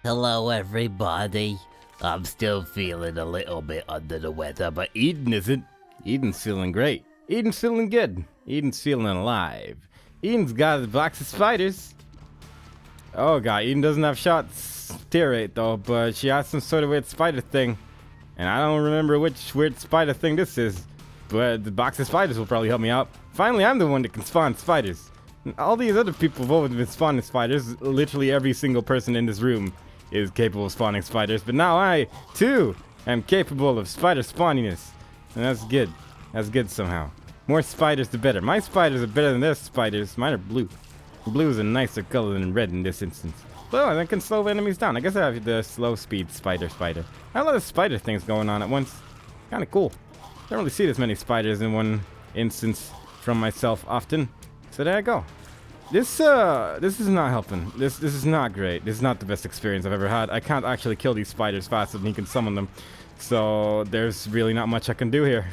Hello everybody. I'm still feeling a little bit under the weather, but Eden isn't. Eden's feeling great. Eden's feeling good. Eden's feeling alive. Eden's got a box of spiders. Oh god, Eden doesn't have shots tear rate though, but she has some sort of weird spider thing. And I don't remember which weird spider thing this is, but the box of spiders will probably help me out. Finally, I'm the one that can spawn spiders. All these other people have always been spawning spiders. Literally every single person in this room is capable of spawning spiders, but now I, too, am capable of spider spawniness. And that's good. That's good somehow. More spiders the better. My spiders are better than their spiders. Mine are blue. Blue is a nicer color than red in this instance. Oh, and I can slow enemies down. I guess I have the slow speed spider. I have a lot of spider things going on at once. Kind of cool. Don't really see this many spiders in one instance from myself often. So there I go. This is not helping. This is not great. This is not the best experience I've ever had. I can't actually kill these spiders faster than he can summon them. So there's really not much I can do here.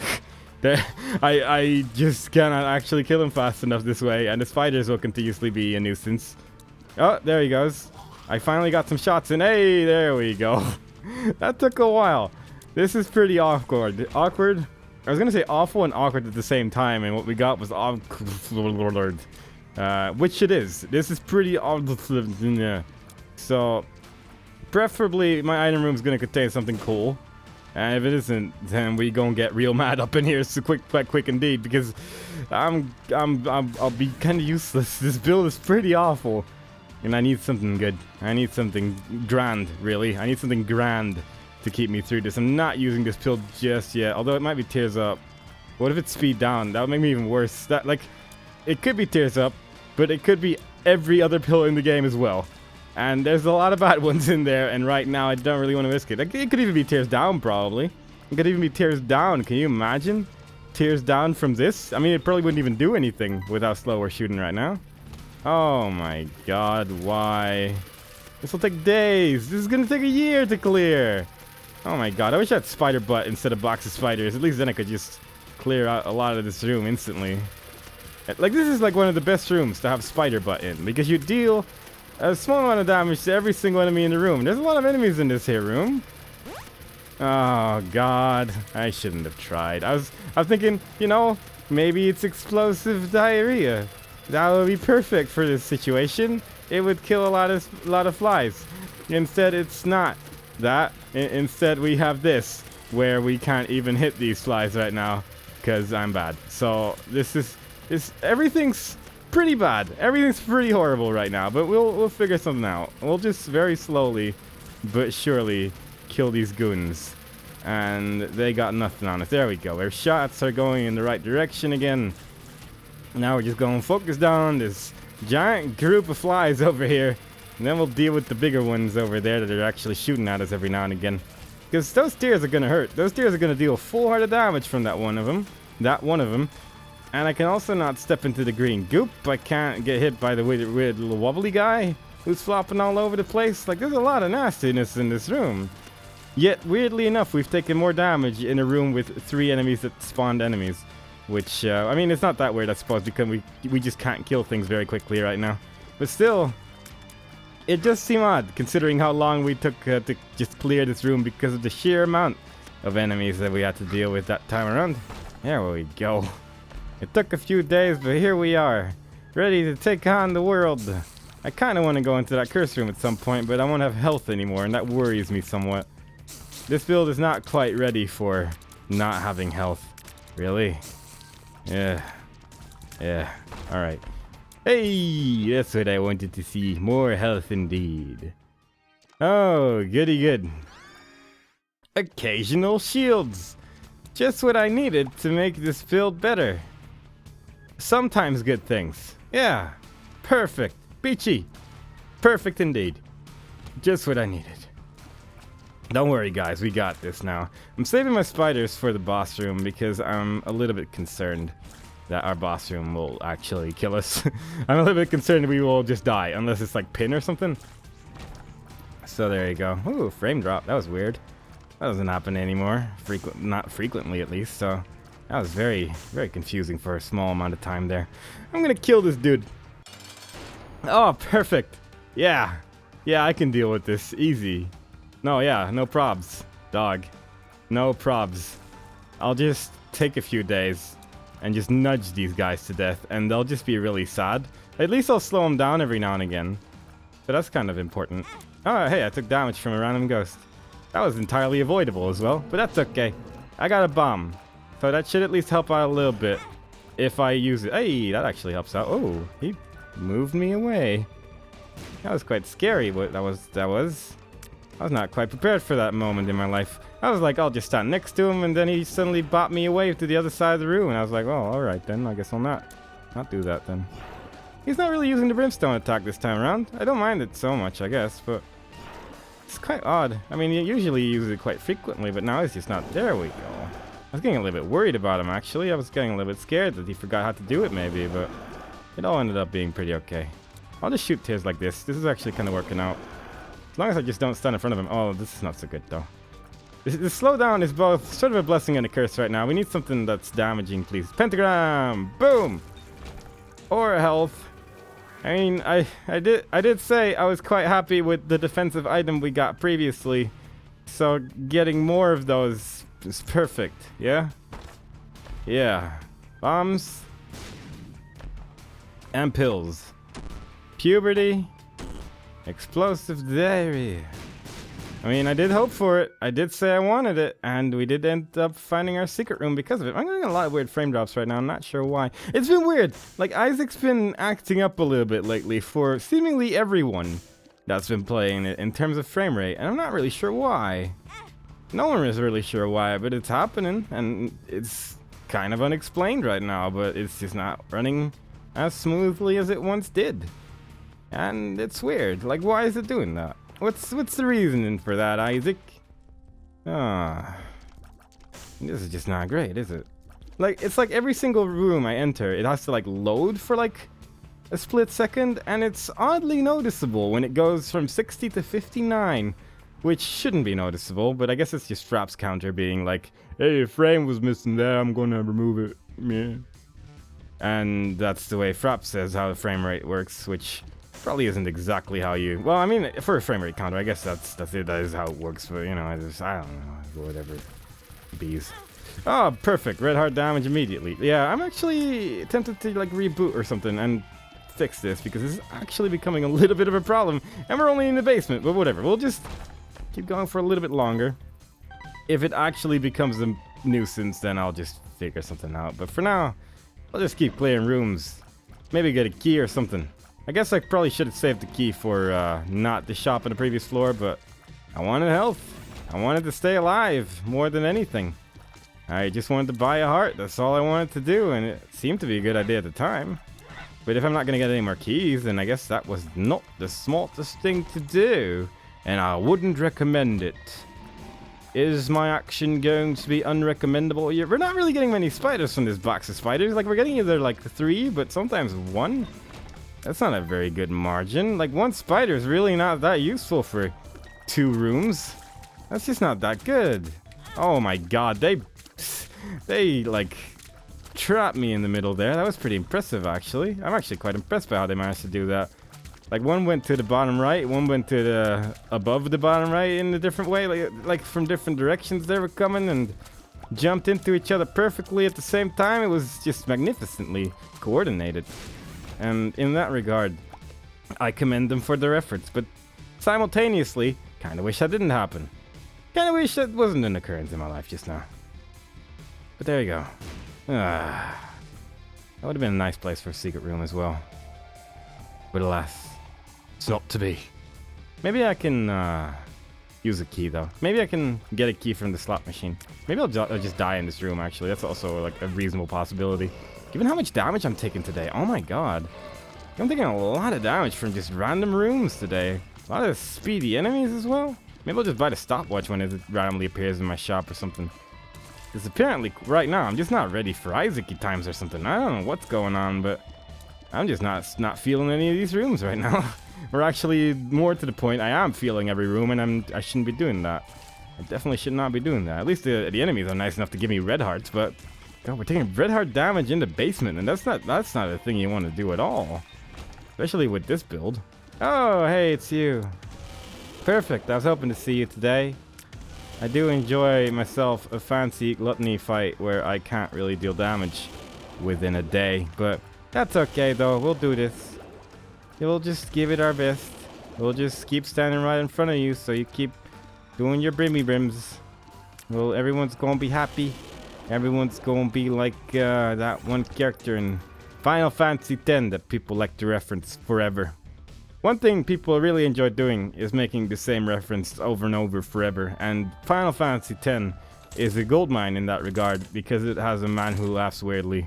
I just cannot actually kill him fast enough this way, and the spiders will continuously be a nuisance. Oh, there he goes. I finally got some shots in. Hey, there we go. That took a while. This is pretty awkward. Awkward? I was gonna say awful and awkward at the same time, and what we got was awkward. Which it is. This is pretty awkward. So, preferably, my item room is gonna contain something cool. And if it isn't, then we gonna get real mad up in here so quite quick indeed, because I'll be kind of useless. This build is pretty awful, and I need something good. I need something grand, really. I need something grand to keep me through this. I'm not using this build just yet, although it might be tears up. What if it's speed down? That would make me even worse. That, like, it could be tears up, but it could be every other pill in the game as well. And there's a lot of bad ones in there, and right now I don't really want to risk it. Like, it could even be tears down, probably. It could even be tears down. Can you imagine? Tears down from this? I mean, it probably wouldn't even do anything with how slow we're shooting right now. Oh my god, why? This will take days. This is going to take a year to clear. Oh my god, I wish I had spider butt instead of box of spiders. At least then I could just clear out a lot of this room instantly. Like, this is like one of the best rooms to have spider butt in, because you deal a small amount of damage to every single enemy in the room. There's a lot of enemies in this here room. Oh god, I shouldn't have tried. I was thinking, you know, maybe it's explosive diarrhea. That would be perfect for this situation. It would kill a lot of flies. Instead, it's not that. Instead, we have this, where we can't even hit these flies right now because I'm bad. So everything's pretty bad. Everything's pretty horrible right now, but we'll figure something out. We'll just very slowly but surely kill these goons. And they got nothing on us. There we go. Our shots are going in the right direction again. Now we're just going to focus down this giant group of flies over here, and then we'll deal with the bigger ones over there that are actually shooting at us every now and again. Because those tears are going to hurt. Those tears are going to deal full heart of damage from that one of them. And I can also not step into the green goop. I can't get hit by the weird little wobbly guy who's flopping all over the place. Like, there's a lot of nastiness in this room. Yet, weirdly enough, we've taken more damage in a room with 3 enemies that spawned enemies. Which, I mean, it's not that weird, I suppose, because we just can't kill things very quickly right now. But still, it does seem odd, considering how long we took to just clear this room because of the sheer amount of enemies that we had to deal with that time around. There we go. It took a few days, but here we are, ready to take on the world. I kind of want to go into that curse room at some point, but I won't have health anymore, and that worries me somewhat. This build is not quite ready for not having health. Really? Yeah. Alright. Hey, that's what I wanted to see. More health indeed. Oh, goody good. Occasional shields. Just what I needed to make this build better. Sometimes good things. Yeah. Perfect. Peachy. Perfect indeed. Just what I needed. Don't worry guys, we got this now. I'm saving my spiders for the boss room because I'm a little bit concerned that our boss room will actually kill us. I'm a little bit concerned we will just die unless it's like pin or something. So there you go. Ooh, frame drop. That was weird. That doesn't happen anymore. Not frequently at least, so that was very, very confusing for a small amount of time there. I'm gonna kill this dude. Oh, perfect. Yeah. Yeah, I can deal with this. Easy. No, yeah, no probs. Dog. No probs. I'll just take a few days and just nudge these guys to death, and they'll just be really sad. At least I'll slow them down every now and again. But that's kind of important. Oh, hey, I took damage from a random ghost. That was entirely avoidable as well, but that's okay. I got a bomb, so that should at least help out a little bit if I use it. Hey, that actually helps out. Oh, he moved me away. That was quite scary. What that was. I was not quite prepared for that moment in my life. I was like, I'll just stand next to him, and then he suddenly bought me away to the other side of the room, and I was like, oh, all right then. I guess I'll not do that then. He's not really using the brimstone attack this time around. I don't mind it so much, I guess, but it's quite odd. I mean, you usually use it quite frequently, but now it's just not. There we go. I was getting a little bit worried about him, actually. I was getting a little bit scared that he forgot how to do it, maybe, but it all ended up being pretty okay. I'll just shoot tears like this. This is actually kind of working out. As long as I just don't stand in front of him. Oh, this is not so good, though. The slowdown is both sort of a blessing and a curse right now. We need something that's damaging, please. Pentagram! Boom! Or health. I mean, I did say I was quite happy with the defensive item we got previously. So getting more of those is perfect, yeah? Yeah. Bombs. And pills. Puberty. Explosive diarrhea. I mean, I did hope for it. I did say I wanted it, and we did end up finding our secret room because of it. I'm getting a lot of weird frame drops right now. I'm not sure why. It's been weird. Like, Isaac's been acting up a little bit lately for seemingly everyone that's been playing it in terms of frame rate, and I'm not really sure why. No one is really sure why, but it's happening, and it's kind of unexplained right now, but it's just not running as smoothly as it once did. And it's weird. Like, why is it doing that? What's the reasoning for that, Isaac? This is just not great, is it? Like, it's like every single room I enter, it has to like load for like a split second, and it's oddly noticeable when it goes from 60 to 59, which shouldn't be noticeable, but I guess it's just Frapp's counter being like, hey, a frame was missing there, I'm gonna remove it. Yeah. And that's the way Frapp says how the frame rate works, which probably isn't exactly how you. Well, I mean, for a frame rate counter, I guess that's it. That is how it works. But you know, I don't know, whatever. Bees. Oh, perfect. Red heart damage immediately. Yeah, I'm actually tempted to like reboot or something and fix this because this is actually becoming a little bit of a problem, and we're only in the basement. But whatever. We'll just keep going for a little bit longer. If it actually becomes a nuisance, then I'll just figure something out. But for now, I'll just keep clearing rooms. Maybe get a key or something. I guess I probably should have saved the key for not the shop on the previous floor, but I wanted health. I wanted to stay alive more than anything. I just wanted to buy a heart. That's all I wanted to do, and it seemed to be a good idea at the time. But if I'm not going to get any more keys, then I guess that was not the smartest thing to do, and I wouldn't recommend it. Is my action going to be unrecommendable? We're not really getting many spiders from this box of spiders. Like, we're getting either like 3, but sometimes 1. That's not a very good margin. Like, 1 spider is really not that useful for 2 rooms. That's just not that good. Oh my god, they like trapped me in the middle there. That was pretty impressive, actually. I'm actually quite impressed by how they managed to do that. Like, 1 went to the bottom right, 1 went to the above the bottom right in a different way. Like from different directions they were coming and jumped into each other perfectly at the same time. It was just magnificently coordinated. And in that regard, I commend them for their efforts, but simultaneously, kind of wish that didn't happen. Kind of wish that wasn't an occurrence in my life just now. But there you go. That would have been a nice place for a secret room as well. But alas, it's not to be. Maybe I can use a key though. Maybe I can get a key from the slot machine. Maybe I'll just die in this room actually. That's also like a reasonable possibility. Given how much damage I'm taking today, oh my god. I'm taking a lot of damage from just random rooms today. A lot of speedy enemies as well. Maybe I'll just buy the stopwatch when it randomly appears in my shop or something. Because apparently, right now, I'm just not ready for Isaac-y times or something. I don't know what's going on, but I'm just not feeling any of these rooms right now. We're actually more to the point, I am feeling every room, and I shouldn't be doing that. I definitely should not be doing that. At least the enemies are nice enough to give me red hearts, but god, we're taking red heart damage in the basement, and that's not a thing you want to do at all. Especially with this build. Oh, hey, it's you. Perfect. I was hoping to see you today. I do enjoy myself a fancy gluttony fight where I can't really deal damage within a day, but that's okay though. We'll do this. We'll just give it our best. We'll just keep standing right in front of you so you keep doing your brimmy brims. Well, everyone's gonna be happy. Everyone's gonna be like that one character in Final Fantasy X that people like to reference forever. One thing people really enjoy doing is making the same reference over and over forever, and Final Fantasy X is a goldmine in that regard because it has a man who laughs weirdly.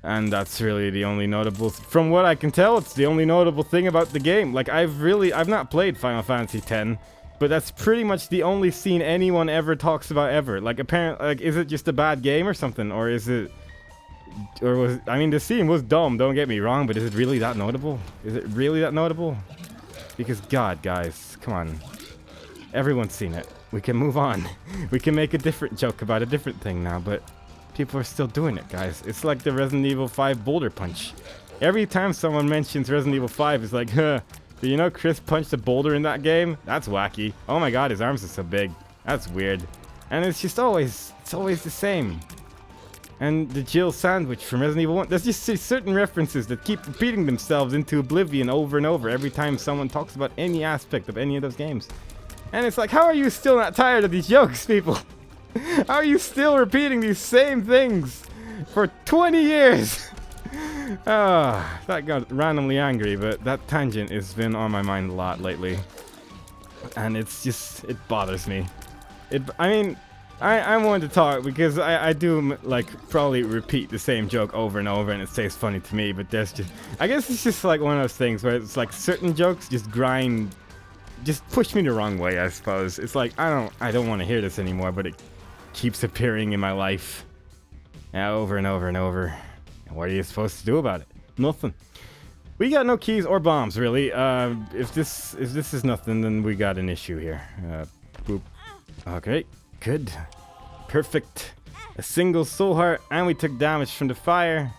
And that's really the only notable, from what I can tell, it's the only notable thing about the game. Like, I've not played Final Fantasy X, but that's pretty much the only scene anyone ever talks about ever. Like, apparently, like, is it just a bad game or something, or is it... Or was, I mean, the scene was dumb, don't get me wrong, but is it really that notable? Is it really that notable? Because, God, guys, come on. Everyone's seen it. We can move on. We can make a different joke about a different thing now, but people are still doing it, guys. It's like the Resident Evil 5 boulder punch. Every time someone mentions Resident Evil 5, it's like, huh, do you know Chris punched a boulder in that game? That's wacky. Oh my God, his arms are so big. That's weird. And it's just always, it's always the same. And the Jill sandwich from Resident Evil 1. There's just certain references that keep repeating themselves into oblivion over and over every time someone talks about any aspect of any of those games. And it's like, how are you still not tired of these jokes, people? How are you still repeating these same things for 20 years? That got randomly angry, but that tangent has been on my mind a lot lately. And it's just, it bothers me. I mean... I'm one to talk because I do like probably repeat the same joke over and over and it stays funny to me, but there's just, I guess it's just like one of those things where it's like certain jokes just push me the wrong way, I suppose. It's like I don't want to hear this anymore, but it keeps appearing in my life over and over and over. And what are you supposed to do about it? Nothing. We got no keys or bombs, really. If this is nothing, then we got an issue here. Boop. Okay. Good. Perfect. A single soul heart, and we took damage from the fire.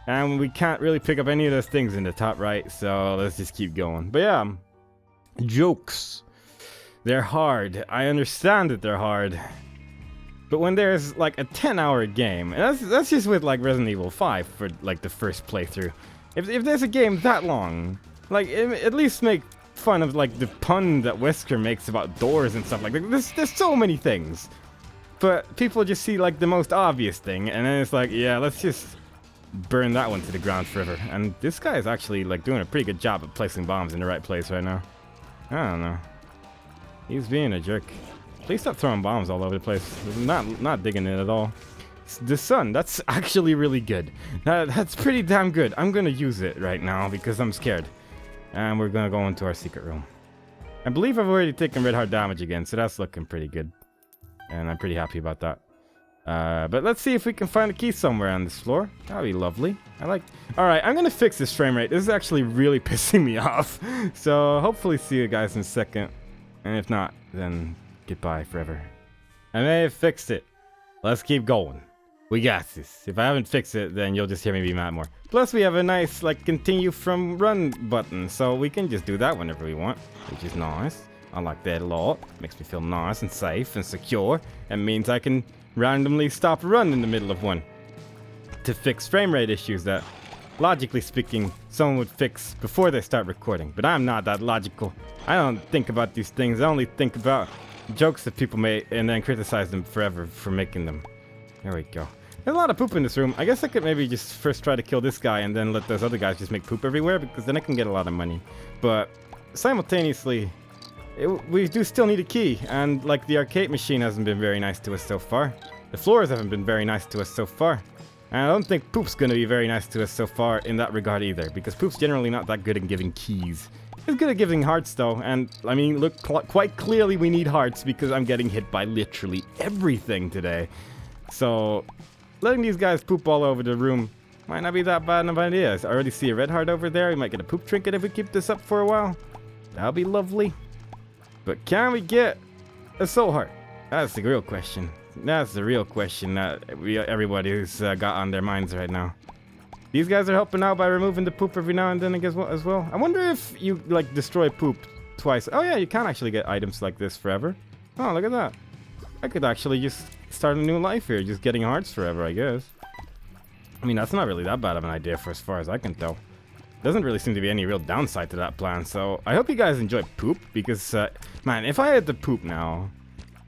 And we can't really pick up any of those things in the top right, so let's just keep going. But yeah, jokes. They're hard. I understand that they're hard. But when there's like a 10-hour game, and that's just with like Resident Evil 5 for like the first playthrough. If there's a game that long, like at least make fun of like the pun that Wesker makes about doors and stuff like that. There's so many things, but people just see like the most obvious thing, and then it's like, yeah, let's just burn that one to the ground forever. And this guy is actually like doing a pretty good job of placing bombs in the right place right now. I don't know. He's being a jerk. Please stop throwing bombs all over the place. Not digging it at all. The sun, that's actually really good. That's pretty damn good. I'm gonna use it right now because I'm scared. And we're gonna go into our secret room. I believe I've already taken red heart damage again, so that's looking pretty good. And I'm pretty happy about that. But let's see if we can find a key somewhere on this floor. That'd be lovely. Alright, I'm gonna fix this frame rate. This is actually really pissing me off. So hopefully see you guys in a second. And if not, then goodbye forever. I may have fixed it. Let's keep going. We got this. If I haven't fixed it, then you'll just hear me be mad more. Plus, we have a nice, like, continue from run button, so we can just do that whenever we want, which is nice. I like that a lot. Makes me feel nice and safe and secure. It means I can randomly stop a run in the middle of one to fix frame rate issues that, logically speaking, someone would fix before they start recording. But I'm not that logical. I don't think about these things. I only think about jokes that people make and then criticize them forever for making them. There we go. There's a lot of poop in this room. I guess I could maybe just first try to kill this guy and then let those other guys just make poop everywhere, because then I can get a lot of money. But simultaneously, we do still need a key, and like the arcade machine hasn't been very nice to us so far. The floors haven't been very nice to us so far. And I don't think poop's gonna be very nice to us so far in that regard either, because poop's generally not that good at giving keys. It's good at giving hearts though, and I mean, look, quite clearly we need hearts because I'm getting hit by literally everything today. So letting these guys poop all over the room might not be that bad of an idea. I already see a red heart over there. We might get a poop trinket if we keep this up for a while. That'll be lovely. But can we get a soul heart? That's the real question. That's the real question that everybody's got on their minds right now. These guys are helping out by removing the poop every now and then as well. I wonder if you like destroy poop twice. Oh yeah, you can actually get items like this forever. Oh, look at that. I could actually just start a new life here, just getting hearts forever, I guess. I mean, that's not really that bad of an idea for as far as I can tell. Doesn't really seem to be any real downside to that plan, so I hope you guys enjoy poop, because, man, if I had to poop now,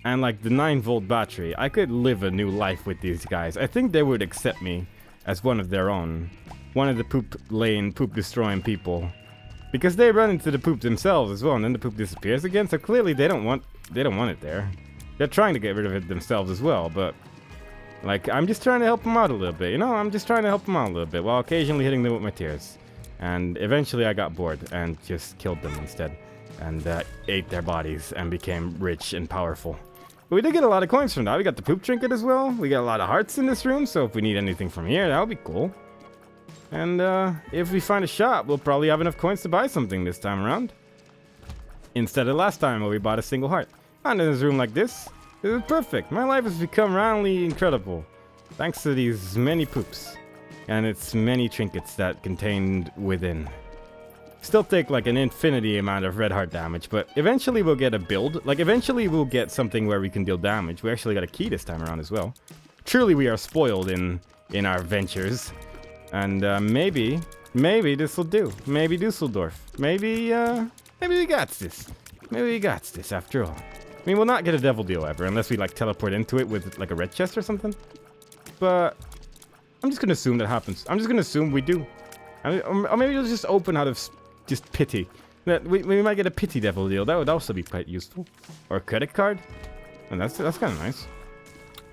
and like the 9-volt battery, I could live a new life with these guys. I think they would accept me as one of their own. One of the poop-laying, poop-destroying people. Because they run into the poop themselves as well, and then the poop disappears again, so clearly they don't want it there. They're trying to get rid of it themselves as well, but... like, I'm just trying to help them out a little bit, you know? I'm just trying to help them out a little bit, while occasionally hitting them with my tears. And eventually I got bored, and just killed them instead. And ate their bodies, and became rich and powerful. But we did get a lot of coins from that. We got the poop trinket as well. We got a lot of hearts in this room, so if we need anything from here, that would be cool. And if we find a shop, we'll probably have enough coins to buy something this time around. Instead of last time where we bought a single heart. And in this room like this, it is perfect. My life has become roundly incredible. Thanks to these many poops. And its many trinkets that contained within. Still take like an infinity amount of red heart damage, but eventually we'll get a build. Like eventually we'll get something where we can deal damage. We actually got a key this time around as well. Truly we are spoiled in our ventures. And maybe this will do. Maybe Dusseldorf. Maybe we got this. Maybe we got this after all. I mean, we'll not get a devil deal ever unless we like teleport into it with like a red chest or something. But I'm just gonna assume that happens. I'm just gonna assume we do. Or maybe it'll just open out of just pity. That we might get a pity devil deal. That would also be quite useful. Or a credit card. And that's kind of nice.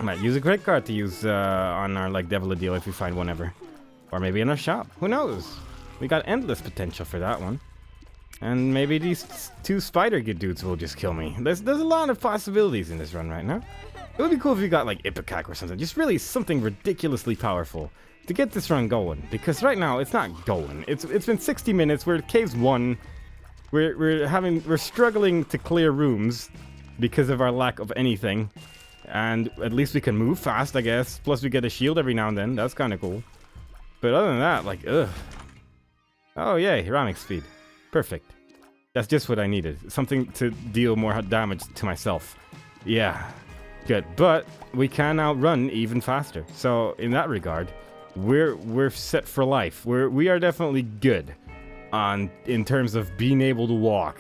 I might use a credit card to use on our like devil deal if we find one ever. Or maybe in our shop. Who knows? We got endless potential for that one. And maybe these two spider dudes will just kill me. There's a lot of possibilities in this run right now. It would be cool if we got like Ipecac or something. Just really something ridiculously powerful to get this run going. Because right now it's not going. It's been 60 minutes. We're at Caves 1. We're struggling to clear rooms because of our lack of anything. And at least we can move fast, I guess. Plus we get a shield every now and then. That's kind of cool. But other than that, like, ugh. Oh yay, Ramic speed. Perfect. That's just what I needed. Something to deal more damage to myself. Yeah. Good. But we can now run even faster. So in that regard, we're set for life. We are definitely good in terms of being able to walk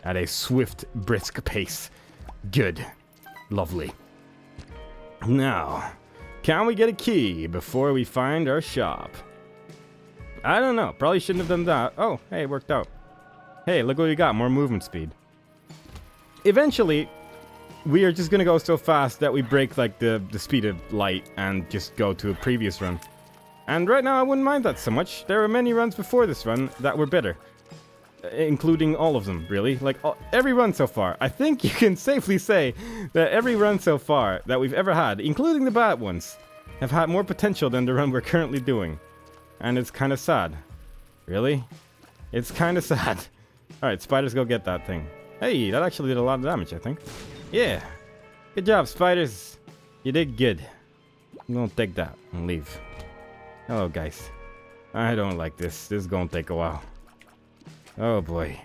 at a swift, brisk pace. Good. Lovely. Now, can we get a key before we find our shop? I don't know. Probably shouldn't have done that. Oh, hey, it worked out. Hey, look what we got. More movement speed. Eventually, we are just going to go so fast that we break like the speed of light and just go to a previous run. And right now, I wouldn't mind that so much. There were many runs before this run that were better. Including all of them, really. Like, every run so far. I think you can safely say that every run so far that we've ever had, including the bad ones, have had more potential than the run we're currently doing. And it's kind of sad. Really? It's kind of sad. Alright, spiders, go get that thing. Hey, that actually did a lot of damage, I think. Yeah. Good job, spiders. You did good. I'm gonna take that and leave. Hello, guys. I don't like this. This is gonna take a while. Oh, boy.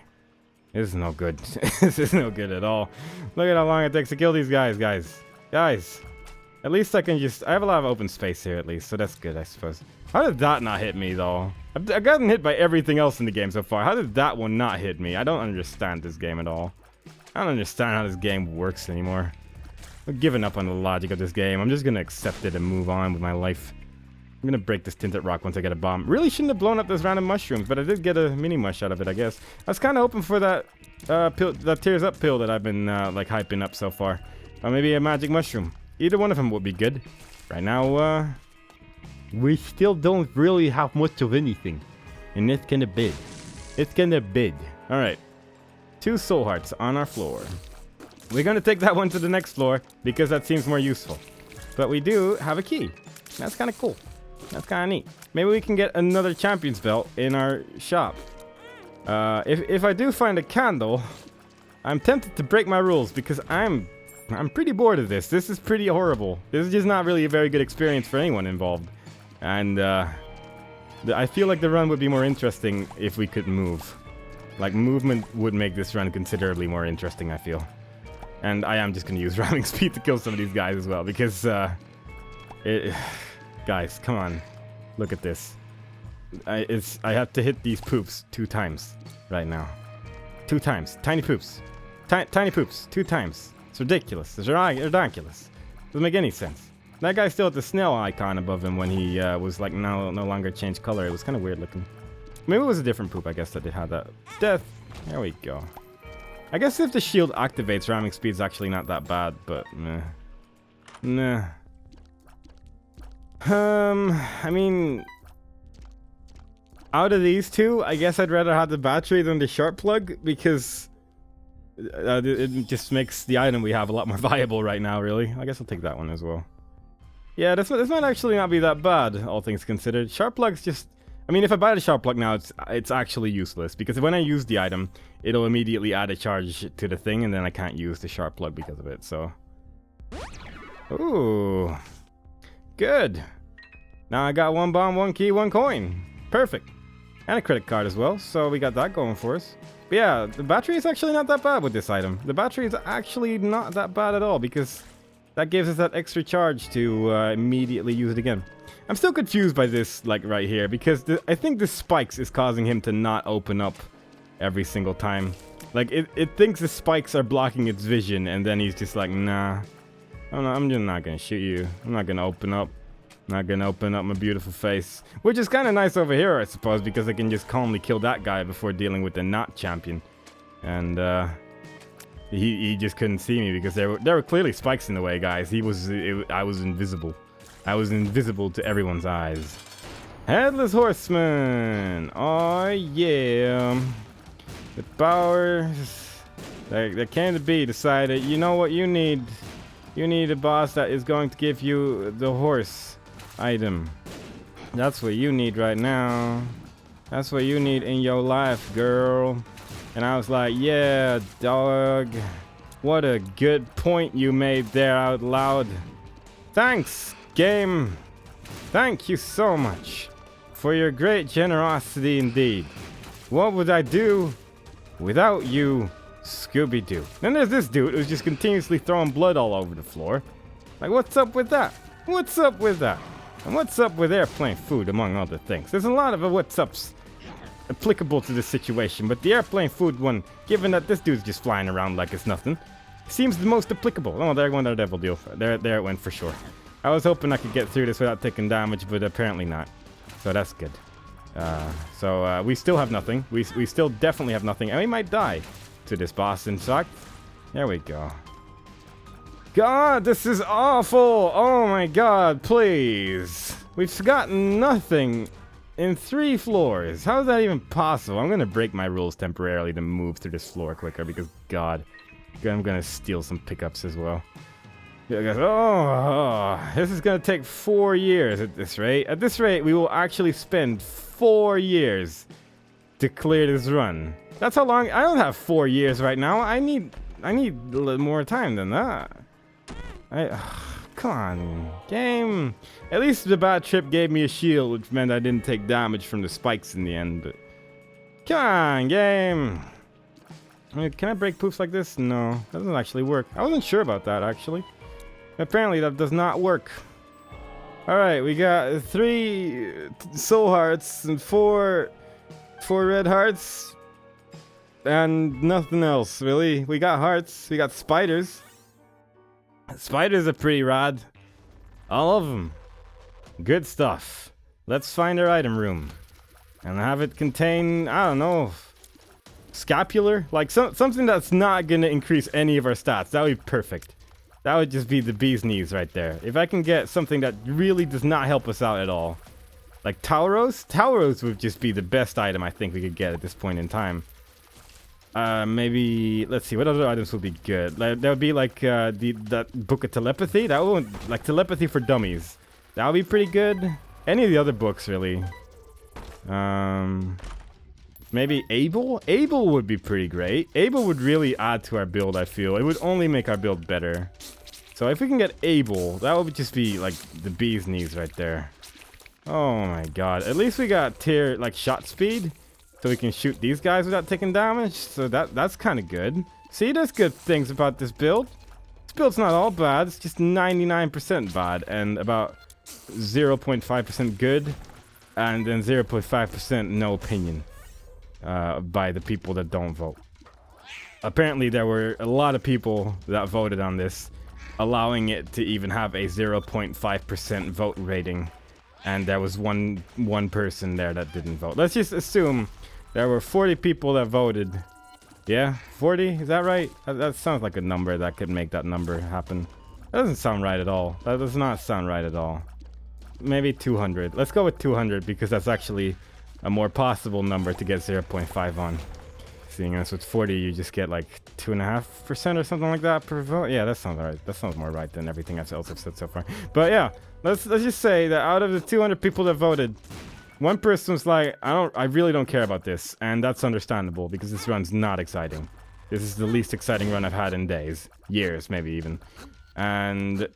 This is no good. This is no good at all. Look at how long it takes to kill these guys, guys. Guys. At least I can just... I have a lot of open space here, at least, so that's good, I suppose. How did that not hit me, though? I've gotten hit by everything else in the game so far. How did that one not hit me? I don't understand this game at all. I don't understand how this game works anymore. I've given up on the logic of this game. I'm just gonna accept it and move on with my life. I'm gonna break this tinted rock once I get a bomb. Really shouldn't have blown up those random mushrooms, but I did get a mini mush out of it, I guess. I was kind of hoping for that pill, that tears up pill that I've been like hyping up so far. Or maybe a magic mushroom. Either one of them would be good. Right now, we still don't really have much of anything. And it's kinda big. It's kinda big. Alright. 2 soul hearts on our floor. We're gonna take that one to the next floor because that seems more useful. But we do have a key. That's kinda cool. That's kind of neat. Maybe we can get another champion's belt in our shop. If I do find a candle, I'm tempted to break my rules because I'm pretty bored of this. This is pretty horrible. This is just not really a very good experience for anyone involved. And I feel like the run would be more interesting if we could move. Like, movement would make this run considerably more interesting, I feel. And I am just going to use ramming speed to kill some of these guys as well, because, guys, come on. Look at this. I have to hit these poops 2 times right now. 2 times. Tiny poops. Tiny poops. 2 times. It's ridiculous. It's ridiculous. Doesn't make any sense. That guy still had the snail icon above him when he was, like, no longer changed color. It was kind of weird looking. Maybe it was a different poop, I guess, that it had that. Death. There we go. I guess if the shield activates, ramming speed's actually not that bad, but meh. Nah. I mean, out of these two, I guess I'd rather have the battery than the sharp plug, because it just makes the item we have a lot more viable right now, really. I guess I'll take that one as well. Yeah, this might actually not be that bad, all things considered. Sharp plug's just... I mean, if I buy the sharp plug now, it's actually useless, because when I use the item, it'll immediately add a charge to the thing, and then I can't use the sharp plug because of it, so... Ooh. Good. Now I got 1 bomb, 1 key, 1 coin. Perfect. And a credit card as well, so we got that going for us. But yeah, the battery is actually not that bad with this item. The battery is actually not that bad at all, because that gives us that extra charge to immediately use it again. I'm still confused by this, like, right here, because I think the spikes is causing him to not open up every single time. Like, it thinks the spikes are blocking its vision, and then he's just like, nah. I'm just not gonna shoot you. I'm not gonna open up. I'm not gonna open up my beautiful face. Which is kind of nice over here, I suppose, because I can just calmly kill that guy before dealing with the not champion. And, he just couldn't see me because there were clearly spikes in the way, guys. I was invisible. I was invisible to everyone's eyes. Headless Horseman! Oh yeah! The powers that came to be decided, you know what you need? You need a boss that is going to give you the horse item. That's what you need right now. That's what you need in your life, girl. And I was like, yeah, dog. What a good point you made there out loud. Thanks, game. Thank you so much for your great generosity indeed. What would I do without you, Scooby-Doo? Then there's this dude who's just continuously throwing blood all over the floor. Like, what's up with that? What's up with that? And what's up with airplane food, among other things? There's a lot of what's ups applicable to this situation, but the airplane food one, given that this dude's just flying around like it's nothing, seems the most applicable. Oh, there went our devil deal. There it went for sure. I was hoping I could get through this without taking damage, but apparently not. So that's good. We still have nothing. We still definitely have nothing, and we might die to this boss, in fact. There we go. God, this is awful! Oh my god, please! We've got nothing in 3 floors. How is that even possible? I'm gonna break my rules temporarily to move through this floor quicker, because god, I'm gonna steal some pickups as well. Oh, this is gonna take 4 years at this rate. At this rate, we will actually spend 4 years to clear this run. That's how long. I don't have 4 years right now. I need a little more time than that. Come on, game. At least the bad trip gave me a shield, which meant I didn't take damage from the spikes in the end. But come on, game. I mean, can I break poofs like this? No, that doesn't actually work. I wasn't sure about that, actually. Apparently, that does not work. Alright, we got 3 soul hearts and 4 red hearts. And nothing else, really. We got hearts. We got spiders. Spiders are pretty rad. All of them. Good stuff. Let's find our item room. And have it contain, I don't know, scapular? Like something that's not going to increase any of our stats. That would be perfect. That would just be the bee's knees right there. If I can get something that really does not help us out at all. Like Tauros? Tauros would just be the best item I think we could get at this point in time. Maybe, let's see, what other items would be good? That would be like that book of telepathy. That one, like telepathy for dummies. That would be pretty good. Any of the other books, really. Maybe Able? Able would be pretty great. Able would really add to our build, I feel. It would only make our build better. So if we can get Able, that would just be like the bee's knees right there. Oh my god. At least we got tier, like shot speed. so we can shoot these guys without taking damage. So that's kind of good. See, there's good things about this build. This build's not all bad. It's just 99% bad and about 0.5% good, and then 0.5% no opinion by the people that don't vote. Apparently, there were a lot of people that voted on this, allowing it to even have a 0.5% vote rating. And there was one person there that didn't vote. Let's just assume there were 40 people that voted. Yeah, 40? Is that right? That sounds like a number that could make that number happen. That doesn't sound right at all. That does not sound right at all. Maybe 200. Let's go with 200 because that's actually a more possible number to get 0.5 on. Seeing as with 40, you just get like 2.5% or something like that per vote. Yeah, that sounds right. That sounds more right than everything else I've said so far. But yeah, let's just say that out of the 200 people that voted, one person was like, I really don't care about this, and that's understandable because this run's not exciting. This is the least exciting run I've had in days, years, maybe even. And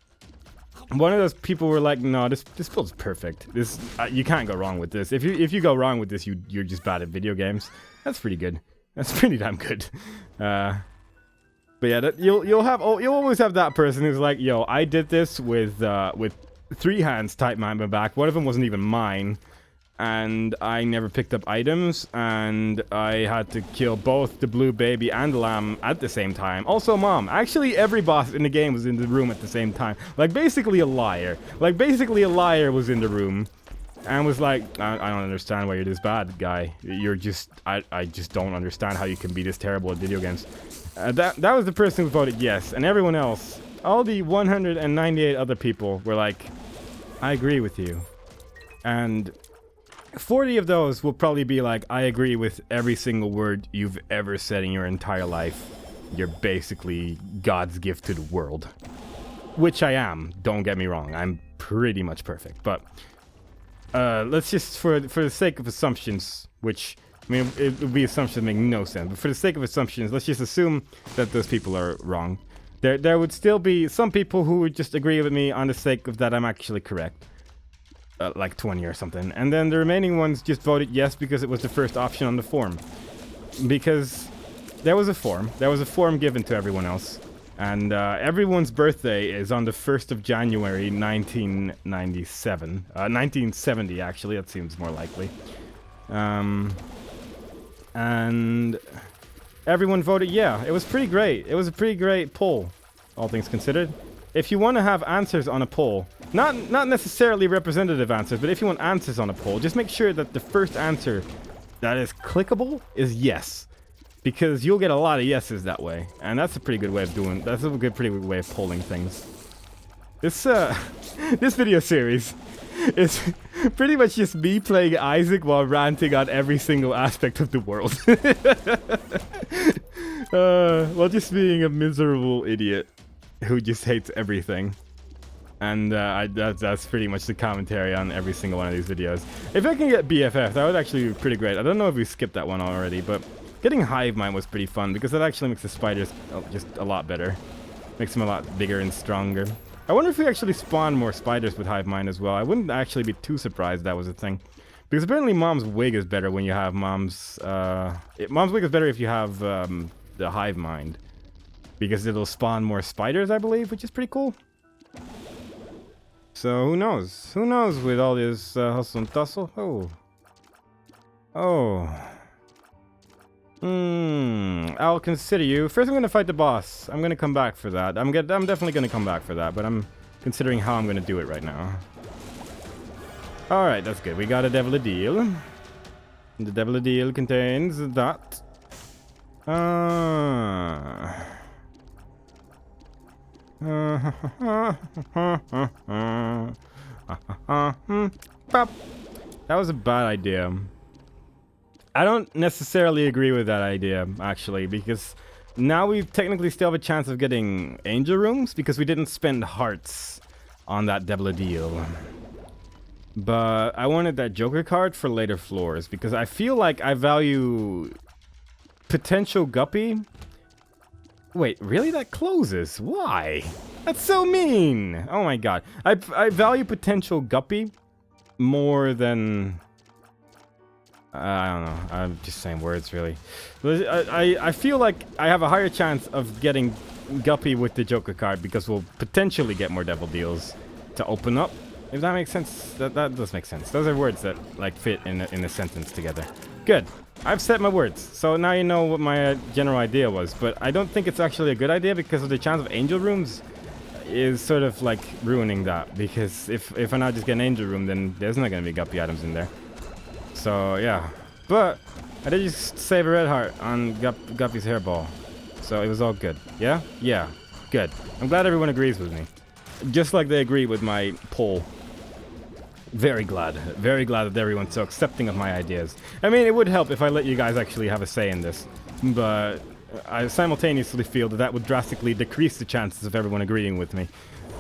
one of those people were like, no, this build's perfect. This you can't go wrong with this. If you go wrong with this, you're just bad at video games. That's pretty good. That's pretty damn good. But yeah, you'll always have that person who's like, yo, I did this with 3 hands tied behind my back. One of them wasn't even mine, and I never picked up items, and I had to kill both the blue baby and the lamb at the same time. Also, mom. Actually, every boss in the game was in the room at the same time. Like basically a liar. Like basically a liar was in the room. And was like, I don't understand why you're this bad, guy. You're just, I just don't understand how you can be this terrible at video games. That was the person who voted yes. And everyone else, all the 198 other people were like, I agree with you. And 40 of those will probably be like, I agree with every single word you've ever said in your entire life. You're basically God's gift to the world. Which I am, don't get me wrong. I'm pretty much perfect, but let's just, for the sake of assumptions, which, I mean, it would be assumptions that make no sense, but for the sake of assumptions, let's just assume that those people are wrong. There would still be some people who would just agree with me on the sake of that I'm actually correct. Like 20 or something. And then the remaining ones just voted yes because it was the first option on the form. Because there was a form. There was a form given to everyone else. And everyone's birthday is on the 1st of January, 1997. 1970, actually. That seems more likely. And everyone voted yeah. It was pretty great. It was a pretty great poll, all things considered. If you want to have answers on a poll, not necessarily representative answers, but if you want answers on a poll, just make sure that the first answer that is clickable is yes. Because you'll get a lot of yeses that way, and that's a pretty good way of doing. That's a pretty good way of polling things. This this video series is pretty much just me playing Isaac while ranting on every single aspect of the world. While just being a miserable idiot who just hates everything. And that's pretty much the commentary on every single one of these videos. If I can get BFF, that would actually be pretty great. I don't know if we skipped that one already, but getting Hive Mind was pretty fun because that actually makes the spiders just a lot better. Makes them a lot bigger and stronger. I wonder if we actually spawn more spiders with Hive Mind as well. I wouldn't actually be too surprised that was a thing. Because apparently Mom's Wig is better when you have Mom's Wig is better if you have the Hive Mind. Because it'll spawn more spiders, I believe, which is pretty cool. So who knows? Who knows with all this hustle and tussle? I'll consider you. First I'm gonna fight the boss. I'm gonna come back for that. I'm definitely gonna come back for that, but I'm considering how I'm gonna do it right now. Alright, that's good. We got a devil a deal. The devil a deal contains that. That was a bad idea. I don't necessarily agree with that idea, actually, because now we technically still have a chance of getting angel rooms because we didn't spend hearts on that devil a deal. But I wanted that Joker card for later floors because I feel like I value potential guppy. Wait, really? That closes? Why? That's so mean! Oh my god. I value potential guppy more than I don't know. I'm just saying words, really. I feel like I have a higher chance of getting Guppy with the Joker card because we'll potentially get more Devil Deals to open up. If that makes sense, that does make sense. Those are words that like fit in a sentence together. Good. I've said my words, so now you know what my general idea was. But I don't think it's actually a good idea because of the chance of angel rooms is sort of like ruining that. Because if I now just get an angel room, then there's not gonna be Guppy items in there. So yeah, but I did just save a red heart on Guppy's hairball, so it was all good. Yeah, yeah, good. I'm glad everyone agrees with me, just like they agree with my poll. Very glad that everyone's so accepting of my ideas. I mean, it would help if I let you guys actually have a say in this, but I simultaneously feel that would drastically decrease the chances of everyone agreeing with me,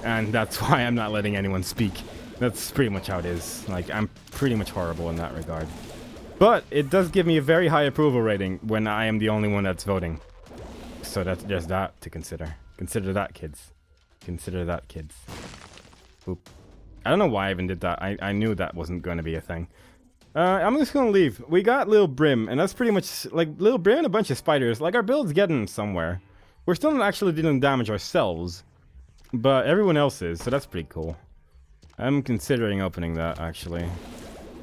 and that's why I'm not letting anyone speak. That's pretty much how it is. Like, I'm pretty much horrible in that regard. But it does give me a very high approval rating when I am the only one that's voting. So there's that to consider. Consider that, kids. Consider that, kids. Oop. I don't know why I even did that. I knew that wasn't going to be a thing. I'm just going to leave. We got Lil Brim, and that's pretty much, like, Lil Brim and a bunch of spiders. Like, our build's getting somewhere. We're still not actually dealing damage ourselves, but everyone else is, so that's pretty cool. I'm considering opening that, actually.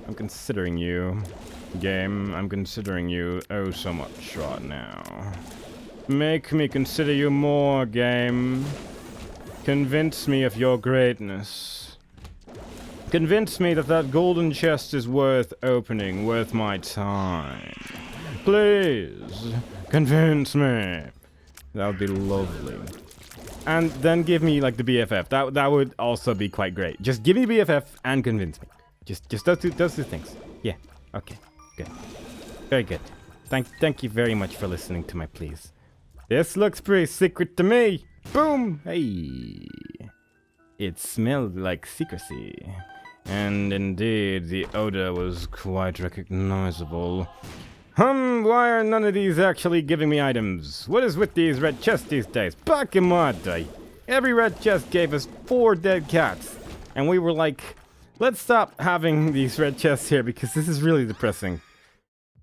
I'm considering you, game. I'm considering you oh so much right now. Make me consider you more, game. Convince me of your greatness. Convince me that that golden chest is worth opening, worth my time. Please, convince me. That would be lovely. And then give me, like, the BFF. That would also be quite great. Just give me the BFF and convince me. Just those two things. Yeah. Okay. Good. Very good. Thank you very much for listening to my pleas. This looks pretty secret to me. Boom! Hey. It smelled like secrecy. And indeed, the odor was quite recognizable. Why are none of these actually giving me items? What is with these red chests these days? Back in my day, every red chest gave us 4 dead cats. And we were like, let's stop having these red chests here because this is really depressing.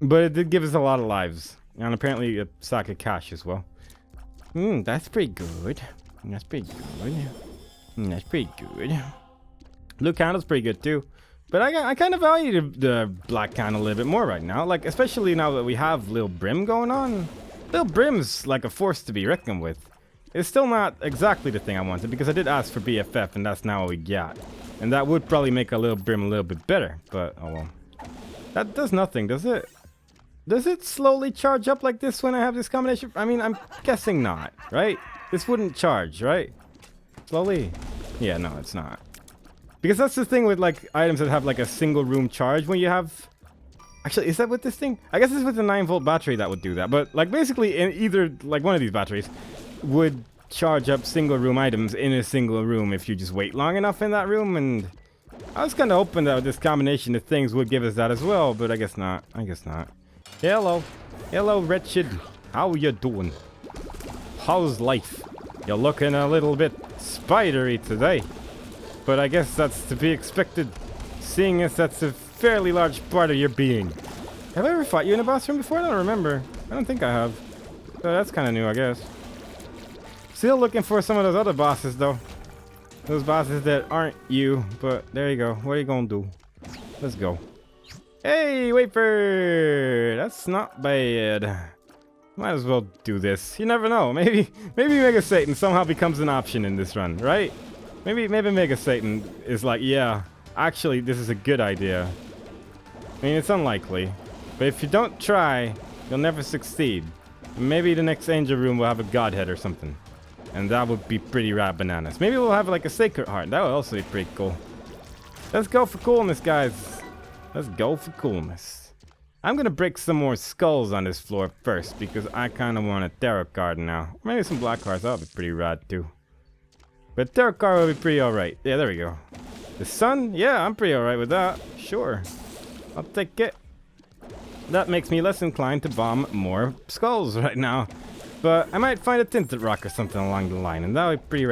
But it did give us a lot of lives. And apparently a sack of cash as well. That's pretty good. That's pretty good. That's pretty good. Blue candle's pretty good too. But I kind of value the black candle a little bit more right now. Like, especially now that we have Lil Brim going on. Lil Brim's like a force to be reckoned with. It's still not exactly the thing I wanted because I did ask for BFF and that's now what we got. And that would probably make a Lil Brim a little bit better. But, oh well. That does nothing, does it? Does it slowly charge up like this when I have this combination? I mean, I'm guessing not, right? This wouldn't charge, right? Slowly? Yeah, no, it's not. Because that's the thing with, like, items that have, like, a single room charge when you have... Actually, is that with this thing? I guess it's with the 9-volt battery that would do that. But, like, basically, in either, like, one of these batteries would charge up single room items in a single room if you just wait long enough in that room. And I was kind of hoping that this combination of things would give us that as well, but I guess not. I guess not. Hello. Hello, Wretched. How you doing? How's life? You're looking a little bit spidery today. But I guess that's to be expected, seeing as that's a fairly large part of your being. Have I ever fought you in a boss room before? I don't remember. I don't think I have. So that's kind of new, I guess. Still looking for some of those other bosses, though. Those bosses that aren't you, but there you go. What are you gonna do? Let's go. Hey, Wafer! That's not bad. Might as well do this. You never know. Maybe Mega Satan somehow becomes an option in this run, right? Maybe Mega Satan is like, yeah, actually, this is a good idea. I mean, it's unlikely. But if you don't try, you'll never succeed. Maybe the next Angel Room will have a Godhead or something. And that would be pretty rad bananas. Maybe we'll have like a Sacred Heart. That would also be pretty cool. Let's go for coolness, guys. Let's go for coolness. I'm gonna break some more skulls on this floor first because I kind of want a tarot card now. Maybe some black cards. That would be pretty rad too. But tarot card will be pretty alright. Yeah, there we go. The sun? Yeah, I'm pretty alright with that. Sure. I'll take it. That makes me less inclined to bomb more skulls right now. But I might find a tinted rock or something along the line, and that would be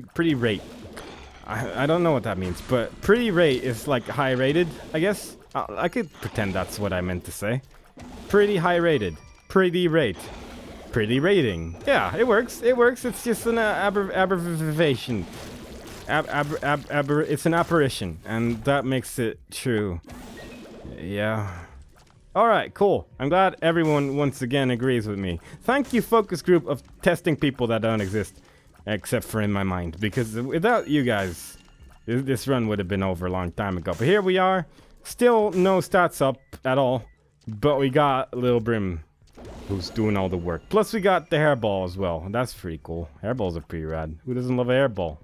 pretty rate. I don't know what that means, but pretty rate is like high rated, I guess. I could pretend that's what I meant to say. Pretty high rated. Pretty rate. Pretty rating. Yeah, it works. It works. It's just an abbreviation. It's an apparition, and that makes it true. Yeah. Alright, cool. I'm glad everyone once again agrees with me. Thank you, focus group of testing people that don't exist, except for in my mind, because without you guys, this run would have been over a long time ago. But here we are, still no stats up at all, but we got Lil Brim, who's doing all the work. Plus we got the hairball as well. That's pretty cool. Hairballs are pretty rad. Who doesn't love a hairball?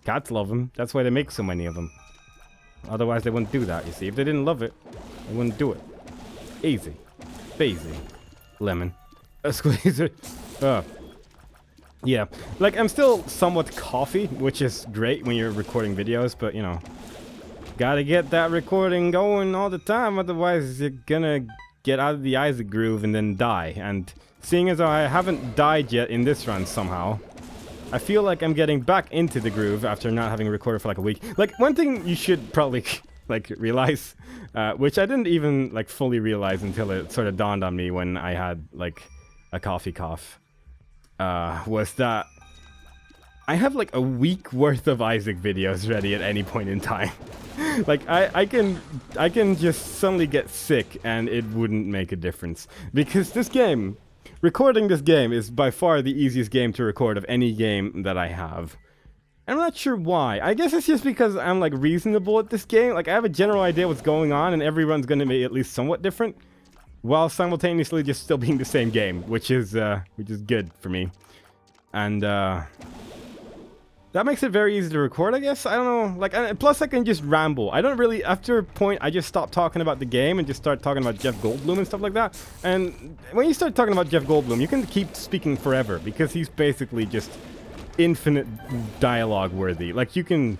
Cats love them. That's why they make so many of them. Otherwise they wouldn't do that, you see. If they didn't love it, they wouldn't do it. Easy. Easy. Lemon. A squeezer. Yeah. Like, I'm still somewhat coffee, which is great when you're recording videos, but, you know, gotta get that recording going all the time, otherwise you're gonna get out of the Isaac groove and then die. And seeing as though I haven't died yet in this run somehow, I feel like I'm getting back into the groove after not having recorded for like a week. Like, one thing you should probably like realize, which I didn't even like fully realize until it sort of dawned on me when I had like a coffee cough, was that I have like a week worth of Isaac videos ready at any point in time. Like I can just suddenly get sick and it wouldn't make a difference, because this game, recording this game is by far the easiest game to record of any game that I have. I'm not sure why. I guess it's just because I'm like reasonable at this game. Like, I have a general idea what's going on, and every run's gonna be at least somewhat different, while simultaneously just still being the same game, which is good for me. And that makes it very easy to record, I guess. I don't know. Like, plus I can just ramble. I don't really. After a point, I just stop talking about the game and just start talking about Jeff Goldblum and stuff like that. And when you start talking about Jeff Goldblum, you can keep speaking forever, because he's basically just infinite dialogue worthy. Like, you can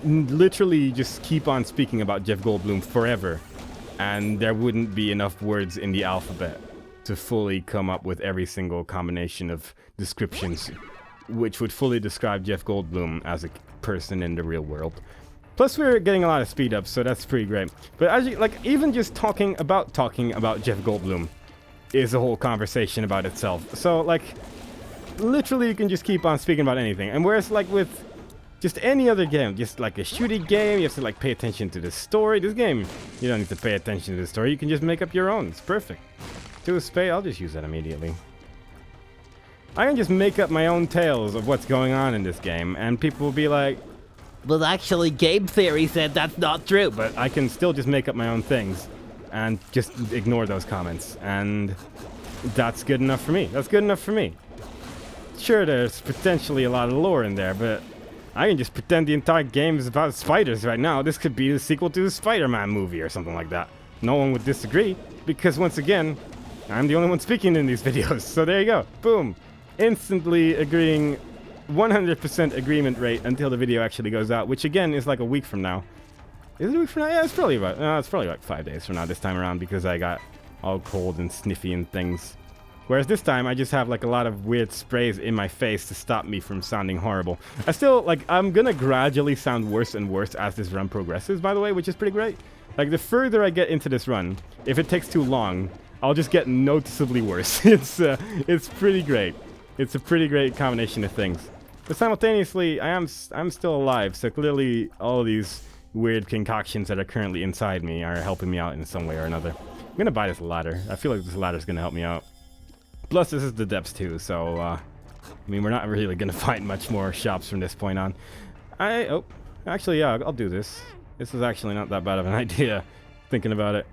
literally just keep on speaking about Jeff Goldblum forever, and there wouldn't be enough words in the alphabet to fully come up with every single combination of descriptions which would fully describe Jeff Goldblum as a person in the real world. Plus we're getting a lot of speed up, so that's pretty great. But as you, like, even just talking about Jeff Goldblum is a whole conversation about itself. So, like, literally you can just keep on speaking about anything. And whereas, like, with just any other game, just like a shooting game, you have to like pay attention to the story. This game, you don't need to pay attention to the story. You can just make up your own. It's perfect. To a spade, I'll just use that immediately. I can just make up my own tales of what's going on in this game, and people will be like, well, actually, game theory said that's not true. But I can still just make up my own things and just ignore those comments, and that's good enough for me. That's good enough for me. Sure, there's potentially a lot of lore in there, but I can just pretend the entire game is about spiders right now. This could be the sequel to the Spider-Man movie or something like that. No one would disagree, because once again, I'm the only one speaking in these videos. So there you go. Boom. Instantly agreeing, 100% agreement rate until the video actually goes out, which again is like a week from now. Is it a week from now? Yeah, it's probably like 5 days from now this time around, because I got all cold and sniffy and things. Whereas this time I just have like a lot of weird sprays in my face to stop me from sounding horrible. I still, like, I'm gonna gradually sound worse and worse as this run progresses, by the way, which is pretty great. Like, the further I get into this run, if it takes too long, I'll just get noticeably worse. It's pretty great. It's a pretty great combination of things. But simultaneously, I'm still alive, so clearly all of these weird concoctions that are currently inside me are helping me out in some way or another. I'm gonna buy this ladder. I feel like this ladder's gonna help me out. Plus, this is the depths too, so, I mean, we're not really gonna find much more shops from this point on. Actually, yeah, I'll do this. This is actually not that bad of an idea, thinking about it.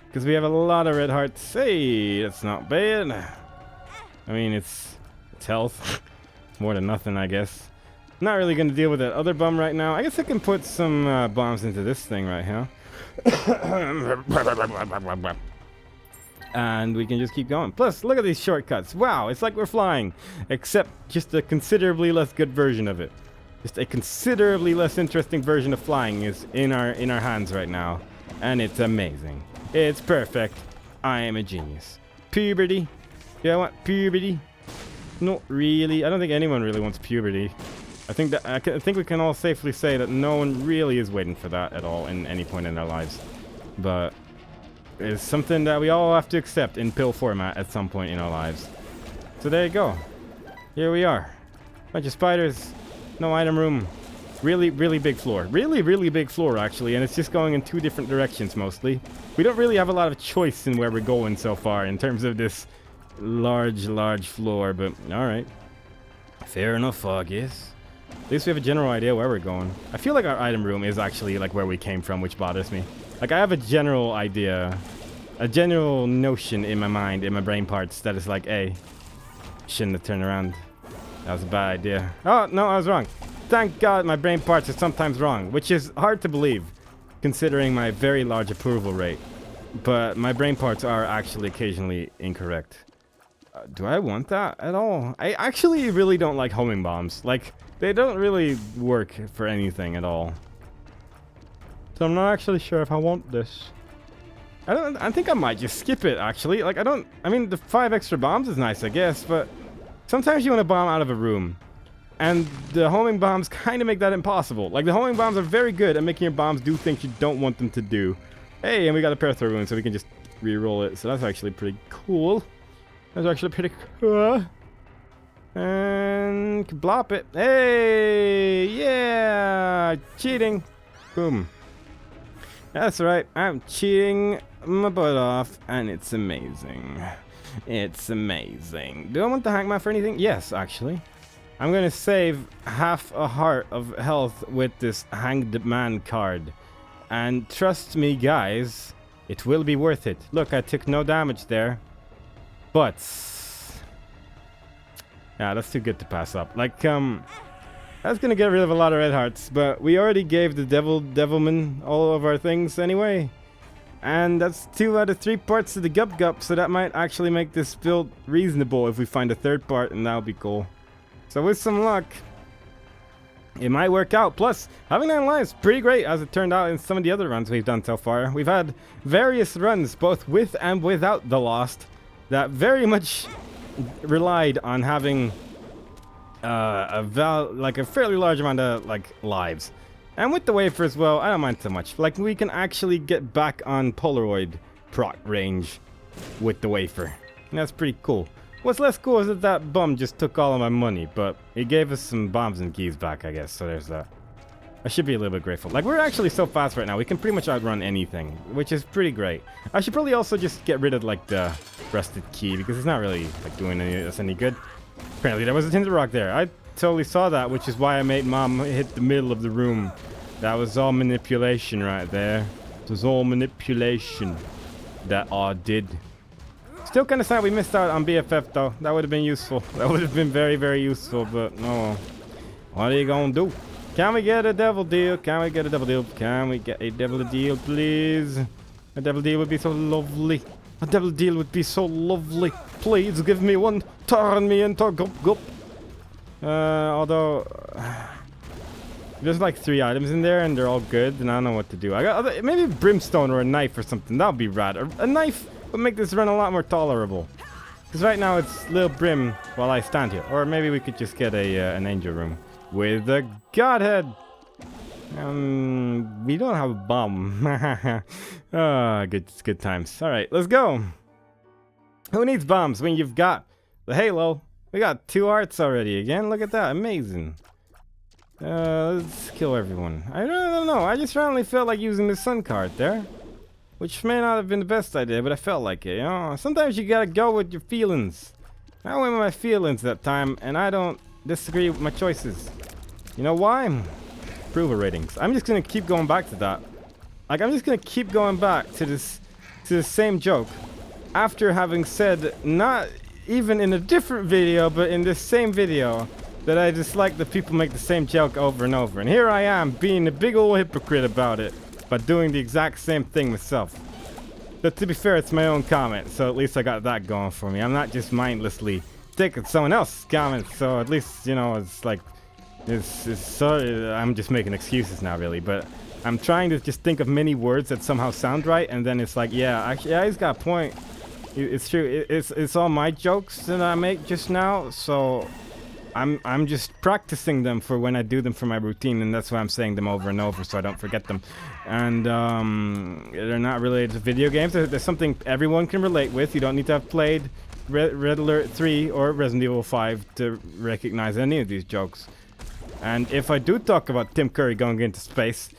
Because we have a lot of red hearts. Hey, that's not bad. I mean, it's health. It's more than nothing, I guess. Not really gonna deal with that other bum right now. I guess I can put some bombs into this thing right here. And we can just keep going. Plus, look at these shortcuts. Wow, it's like we're flying. Except just a considerably less good version of it. Just a considerably less interesting version of flying is in our hands right now. And it's amazing. It's perfect. I am a genius. Puberty. Yeah, I want puberty. Not really. I don't think anyone really wants puberty. I think we can all safely say that no one really is waiting for that at all in any point in their lives. but it's something that we all have to accept in pill format at some point in our lives. So there you go. Here we are. Bunch of spiders. No item room. Really, really big floor. Really, really big floor, actually. And it's just going in 2 different directions, mostly. We don't really have a lot of choice in where we're going so far in terms of this large, large floor. But, alright. Fair enough, I guess. At least we have a general idea where we're going. I feel like our item room is actually, like, where we came from, which bothers me. Like, I have a general idea. A general notion in my mind, in my brain parts, that is like, hey, shouldn't have turned around. That was a bad idea. Oh, no, I was wrong. Thank God my brain parts are sometimes wrong, which is hard to believe, considering my very large approval rate. But my brain parts are actually occasionally incorrect. Do I want that at all? I actually really don't like homing bombs. Like, they don't really work for anything at all. So I'm not actually sure if I want this. I think I might just skip it, actually. Like, I mean, the 5 extra bombs is nice, I guess, but sometimes you want to bomb out of a room. And the homing bombs kind of make that impossible. Like, the homing bombs are very good at making your bombs do things you don't want them to do. Hey, and we got a pair throw wound, so we can just re-roll it. So that's actually pretty cool. That's actually pretty cool. And blop it. Hey, yeah, cheating. Boom. That's right, I'm cheating my butt off, and it's amazing. It's amazing. Do I want the hangman for anything? Yes, actually. I'm gonna save half a heart of health with this hanged man card. And trust me, guys, it will be worth it. Look, I took no damage there. But yeah, that's too good to pass up. Like, that's gonna get rid of a lot of red hearts, but we already gave the devilman all of our things anyway. And that's 2 out of 3 parts of the gup gup, so that might actually make this build reasonable if we find a 3rd part, and that would be cool. So with some luck, it might work out. Plus, having 9 lives, pretty great, as it turned out in some of the other runs we've done so far. We've had various runs, both with and without the Lost, that very much relied on having a fairly large amount of lives. And with the wafer as well, I don't mind so much. Like, we can actually get back on Polaroid proc range with the wafer. And that's pretty cool. What's less cool is that that bum just took all of my money, but he gave us some bombs and keys back, I guess, so there's that. I should be a little bit grateful. Like, we're actually so fast right now, we can pretty much outrun anything, which is pretty great. I should probably also just get rid of, like, the rusted key, because it's not really, like, doing us any good. Apparently there was a tinder rock there. I totally saw that, which is why I made Mom hit the middle of the room. That was all manipulation right there. It was all manipulation that I did. Still kind of sad we missed out on BFF though. That would have been useful. That would have been very, very useful, but no. What are you gonna do? Can we get a devil deal? Can we get a devil deal? Can we get a devil deal, please? A devil deal would be so lovely. A devil deal would be so lovely. Please give me one. Turn me into gup gup. Although there's like 3 items in there and they're all good, and I don't know what to do. I got maybe brimstone or a knife or something. That would be rad. A knife would make this run a lot more tolerable. Because right now it's little Brim while I stand here. Or maybe we could just get an angel room with a godhead. We don't have a bomb. Good times. All right, let's go. Who needs bombs when you've got the halo? We got 2 hearts already again. Look at that, amazing. Let's kill everyone. I don't know. I just randomly felt like using the sun card there, which may not have been the best idea, but I felt like it. You know, sometimes you gotta go with your feelings. I went with my feelings that time, and I don't disagree with my choices. You know why? Approval ratings. I'm just gonna keep going back to that. Like, I'm just gonna keep going back to the same joke after having said, not even in a different video, but in this same video, that I dislike that people make the same joke over and over. And here I am being a big old hypocrite about it by doing the exact same thing myself. But to be fair, it's my own comment, so at least I got that going for me. I'm not just mindlessly taking someone else's comments, so at least, you know, it's like, I'm just making excuses now, really. But I'm trying to just think of many words that somehow sound right, and then it's like, yeah, actually, yeah, he's got a point. It's true. It's all my jokes that I make just now, so I'm just practicing them for when I do them for my routine, and that's why I'm saying them over and over so I don't forget them. And they're not related to video games. There's something everyone can relate with. You don't need to have played Red Alert 3 or Resident Evil 5 to recognize any of these jokes. And if I do talk about Tim Curry going into space,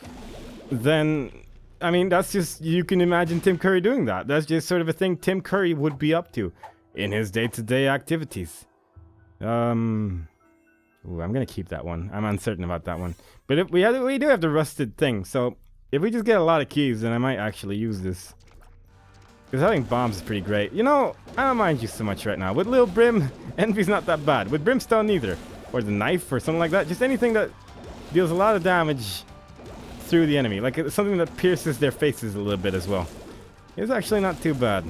then, I mean, that's just, you can imagine Tim Curry doing that. That's just sort of a thing Tim Curry would be up to in his day-to-day activities. Ooh, I'm gonna keep that one. I'm uncertain about that one. But if we do have the rusted thing, so if we just get a lot of keys, then I might actually use this. Because having bombs is pretty great. You know, I don't mind you so much right now. With Lil Brim, Envy's not that bad. With Brimstone, neither. Or the knife or something like that. Just anything that deals a lot of damage through the enemy. Like something that pierces their faces a little bit as well. It's actually not too bad.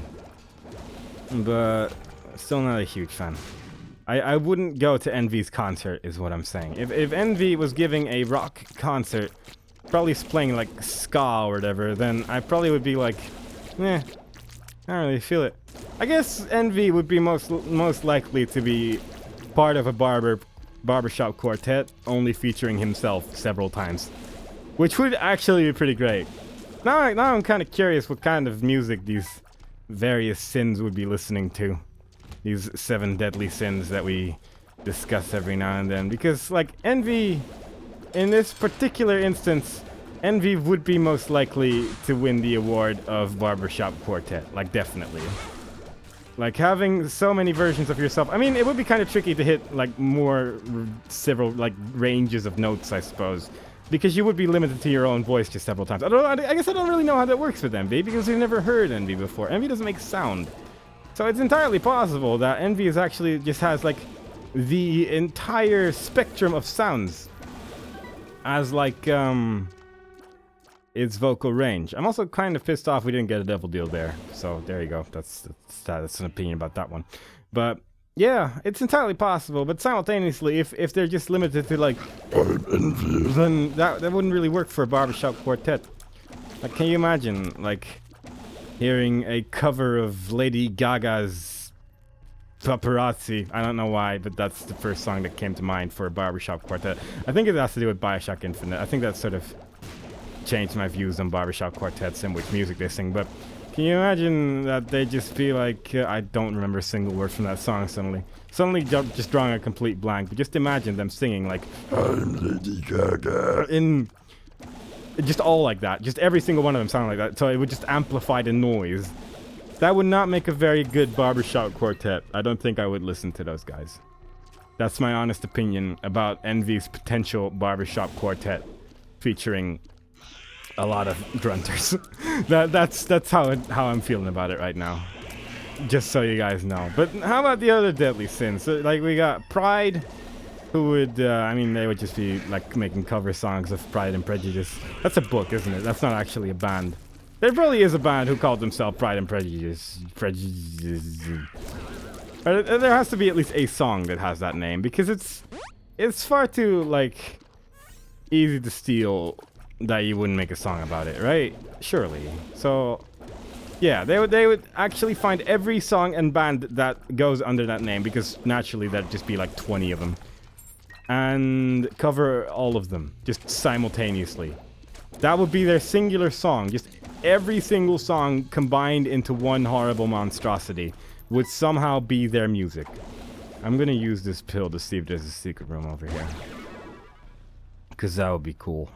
But still not a huge fan. I wouldn't go to Envy's concert, is what I'm saying. If Envy was giving a rock concert, probably playing like ska or whatever, then I probably would be like, I don't really feel it. I guess Envy would be most likely to be part of a barbershop quartet, only featuring himself several times, which would actually be pretty great. Now I'm kind of curious what kind of music these various sins would be listening to. These 7 deadly sins that we discuss every now and then. Because, like, Envy, in this particular instance, Envy would be most likely to win the award of Barbershop Quartet. Like, definitely. Like, having so many versions of yourself. I mean, it would be kind of tricky to hit, like, several, like, ranges of notes, I suppose. Because you would be limited to your own voice just several times. I guess I don't really know how that works with Envy, because we've never heard Envy before. Envy doesn't make sound. So it's entirely possible that Envy is actually just has like the entire spectrum of sounds as like its vocal range. I'm also kind of pissed off we didn't get a double deal there. So there you go. That's an opinion about that one. But yeah, it's entirely possible. But simultaneously, if they're just limited to like Envy, then that wouldn't really work for a barbershop quartet. Like, can you imagine like hearing a cover of Lady Gaga's Paparazzi? I don't know why, but that's the first song that came to mind for a barbershop quartet. I think it has to do with Bioshock Infinite. I think that sort of changed my views on barbershop quartets and which music they sing. But can you imagine that they just be like, I don't remember a single word from that song suddenly. Suddenly just drawing a complete blank. But just imagine them singing like, I'm Lady Gaga, in just all like that. Just every single one of them sound like that. So it would just amplify the noise. That would not make a very good barbershop quartet. I don't think I would listen to those guys. That's my honest opinion about Envy's potential barbershop quartet featuring a lot of grunters. That's how I'm feeling about it right now. Just so you guys know. But how about the other deadly sins? So, like, we got Pride, who would, I mean, they would just be, like, making cover songs of Pride and Prejudice. That's a book, isn't it? That's not actually a band. There probably is a band who called themselves Pride and Prejudice. There has to be at least a song that has that name, because it's far too, like, easy to steal that you wouldn't make a song about it, right? Surely. So, yeah, they would actually find every song and band that goes under that name, because naturally that'd just be like 20 of them. And cover all of them, just simultaneously. That would be their singular song. Just every single song combined into one horrible monstrosity would somehow be their music. I'm gonna use this pill to see if there's a secret room over here, because that would be cool.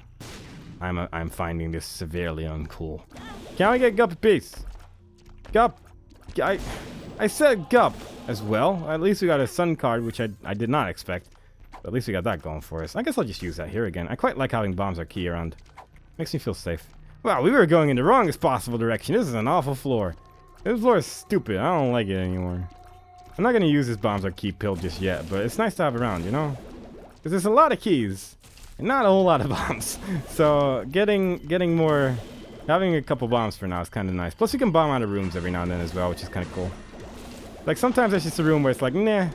I'm finding this severely uncool. Can I get Gup a piece? Gup! I said Gup as well. At least we got a sun card, which I did not expect. But at least we got that going for us. I guess I'll just use that here again. I quite like having bombs are key around. Makes me feel safe. Wow, we were going in the wrongest possible direction. This is an awful floor. This floor is stupid. I don't like it anymore. I'm not going to use this bombs are key pill just yet, but it's nice to have around, you know? Because there's a lot of keys and not a whole lot of bombs. So getting more, having a couple bombs for now is kind of nice. Plus you can bomb out of rooms every now and then as well, which is kind of cool. Like sometimes there's just a room where it's like, nah,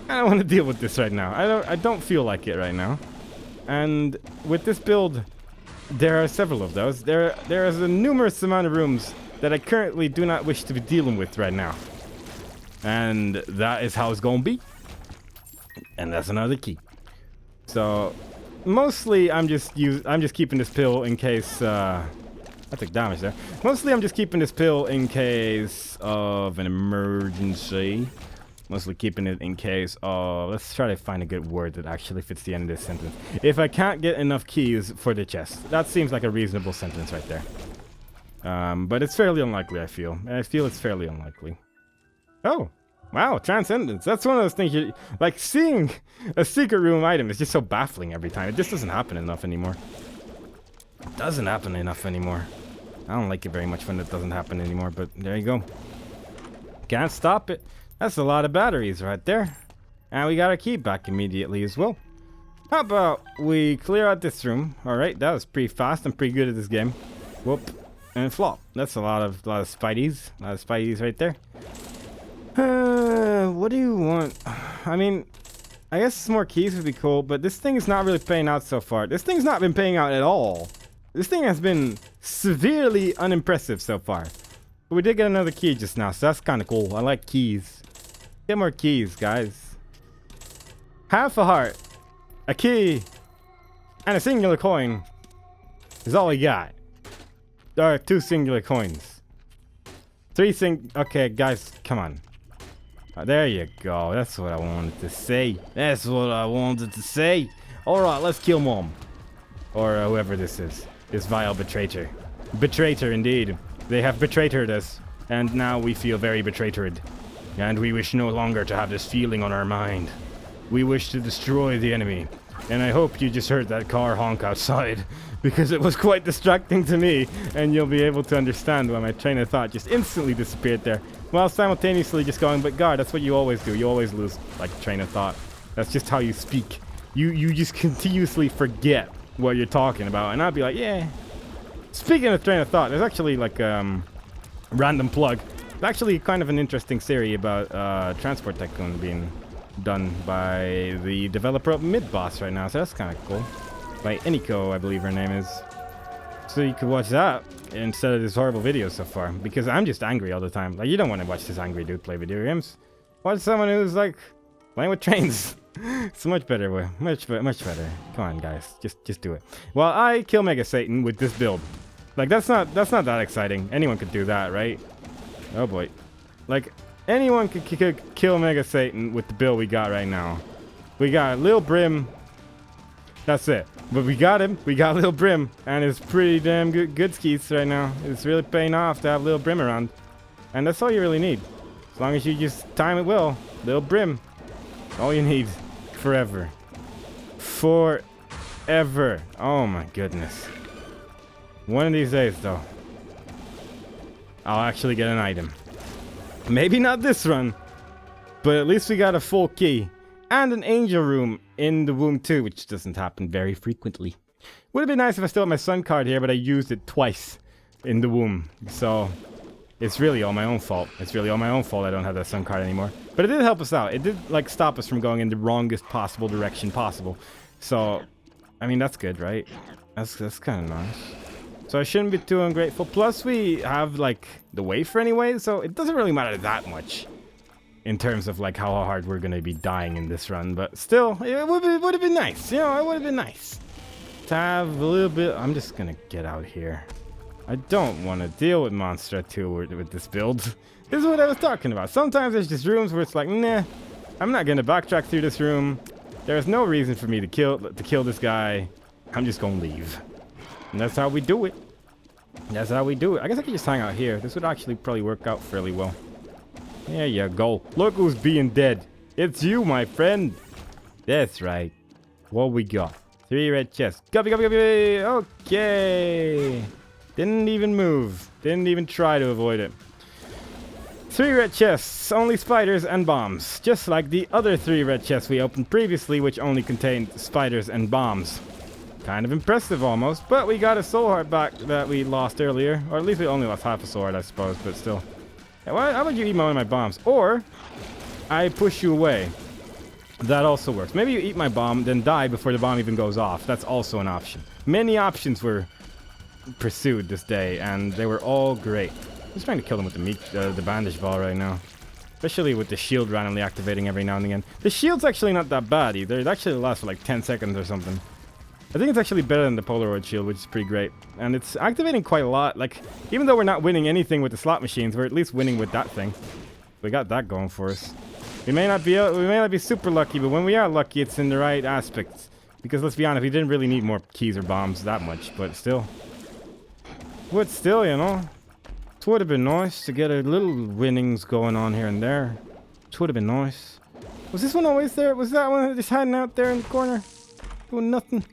I don't want to deal with this right now. I don't feel like it right now. And with this build, there are several of those. There is a numerous amount of rooms that I currently do not wish to be dealing with right now. And that is how it's gonna be. And that's another key. So mostly I'm just keeping this pill in case I took damage there. Mostly I'm just keeping this pill in case of an emergency. Mostly keeping it in case of... Let's try to find a good word that actually fits the end of this sentence. If I can't get enough keys for the chest. That seems like a reasonable sentence right there. But it's fairly unlikely, I feel. I feel it's fairly unlikely. Oh! Wow, Transcendence. That's one of those things you... Like, seeing a secret room item is just so baffling every time. It just doesn't happen enough anymore. It doesn't happen enough anymore. I don't like it very much when it doesn't happen anymore, but there you go. Can't stop it. That's a lot of batteries right there. And we got our key back immediately as well. How about we clear out this room? Alright, that was pretty fast. I'm pretty good at this game. Whoop. And flop. That's a lot of Spideys. A lot of Spideys right there. What do you want? I mean, I guess some more keys would be cool, but this thing is not really paying out so far. This thing's not been paying out at all. This thing has been severely unimpressive so far. But we did get another key just now, so that's kind of cool. I like keys. Get more keys, guys. Half a heart, a key, and a singular coin is all we got. There are 2 singular coins. 3 Okay, guys, come on. There you go. That's what I wanted to say. That's what I wanted to say. Alright, let's kill Mom. Or whoever this is. This vile betrayer. Betrayer, indeed. They have betrayed us. And now we feel very betrayed. And we wish no longer to have this feeling on our mind. We wish to destroy the enemy. And I hope you just heard that car honk outside. Because it was quite distracting to me. And you'll be able to understand why my train of thought just instantly disappeared there. While simultaneously just going, but God, that's what you always do. You always lose, like, train of thought. That's just how you speak. You just continuously forget what you're talking about. And I'd be like, yeah. Speaking of train of thought, there's actually, like, random plug. It's actually kind of an interesting series about Transport Tycoon being done by the developer of Mid-Boss right now. So that's kind of cool. By Eniko, I believe her name is. So you could watch that instead of this horrible video so far. Because I'm just angry all the time. Like, you don't want to watch this angry dude play video games. Watch someone who's, like, playing with trains. It's a much better way. Much better. Come on, guys. Just do it. Well, I kill Mega Satan with this build. Like, that's not that exciting. Anyone could do that, right? Oh, boy. Like, anyone could kill Mega Satan with the build we got right now. We got Lil Brim. That's it. But we got him. We got Lil Brim. And it's pretty damn good skis right now. It's really paying off to have Lil Brim around. And that's all you really need. As long as you just time it well. Lil Brim. All you need. Forever. Forever. Oh my goodness. One of these days, though, I'll actually get an item. Maybe not this run, but at least we got a full key. And an angel room in the womb too, which doesn't happen very frequently. Would have been nice if I still had my sun card here, but I used it twice in the womb. So it's really all my own fault. It's really all my own fault I don't have that sun card anymore. But it did help us out. It did, like, stop us from going in the wrongest possible direction possible. So, I mean, that's good, right? That's kind of nice. So I shouldn't be too ungrateful. Plus, we have, like, the wafer anyway, so it doesn't really matter that much in terms of, like, how hard we're going to be dying in this run. But still, it would have been nice. You know, it would have been nice to have a little bit. I'm just going to get out here. I don't want to deal with Monster 2 with this build. This is what I was talking about. Sometimes there's just rooms where it's like, nah, I'm not going to backtrack through this room. There's no reason for me to kill this guy. I'm just going to leave. And that's how we do it. That's how we do it. I guess I could just hang out here. This would actually probably work out fairly well. There you go. Look who's being dead. It's you, my friend. That's right. What we got? 3 red chests. Copy. Okay. Didn't even move. Didn't even try to avoid it. 3 red chests. Only spiders and bombs. Just like the other 3 red chests we opened previously, which only contained spiders and bombs. Kind of impressive almost, but we got a soul heart back that we lost earlier. Or at least we only lost half a soul heart, I suppose, but still. How about you eat one of my bombs? Or I push you away. That also works. Maybe you eat my bomb, then die before the bomb even goes off. That's also an option. Many options were pursued this day, and they were all great. I'm just trying to kill them with the bandage ball right now. Especially with the shield randomly activating every now and again. The shield's actually not that bad either. It actually lasts for like 10 seconds or something. I think it's actually better than the Polaroid shield, which is pretty great. And it's activating quite a lot. Like, even though we're not winning anything with the slot machines, we're at least winning with that thing. We got that going for us. We may not be super lucky, but when we are lucky, it's in the right aspects. Because let's be honest, we didn't really need more keys or bombs that much, but still. But still, you know. It would have been nice to get a little winnings going on here and there. It would have been nice. Was this one always there? Was that one just hiding out there in the corner? Doing nothing?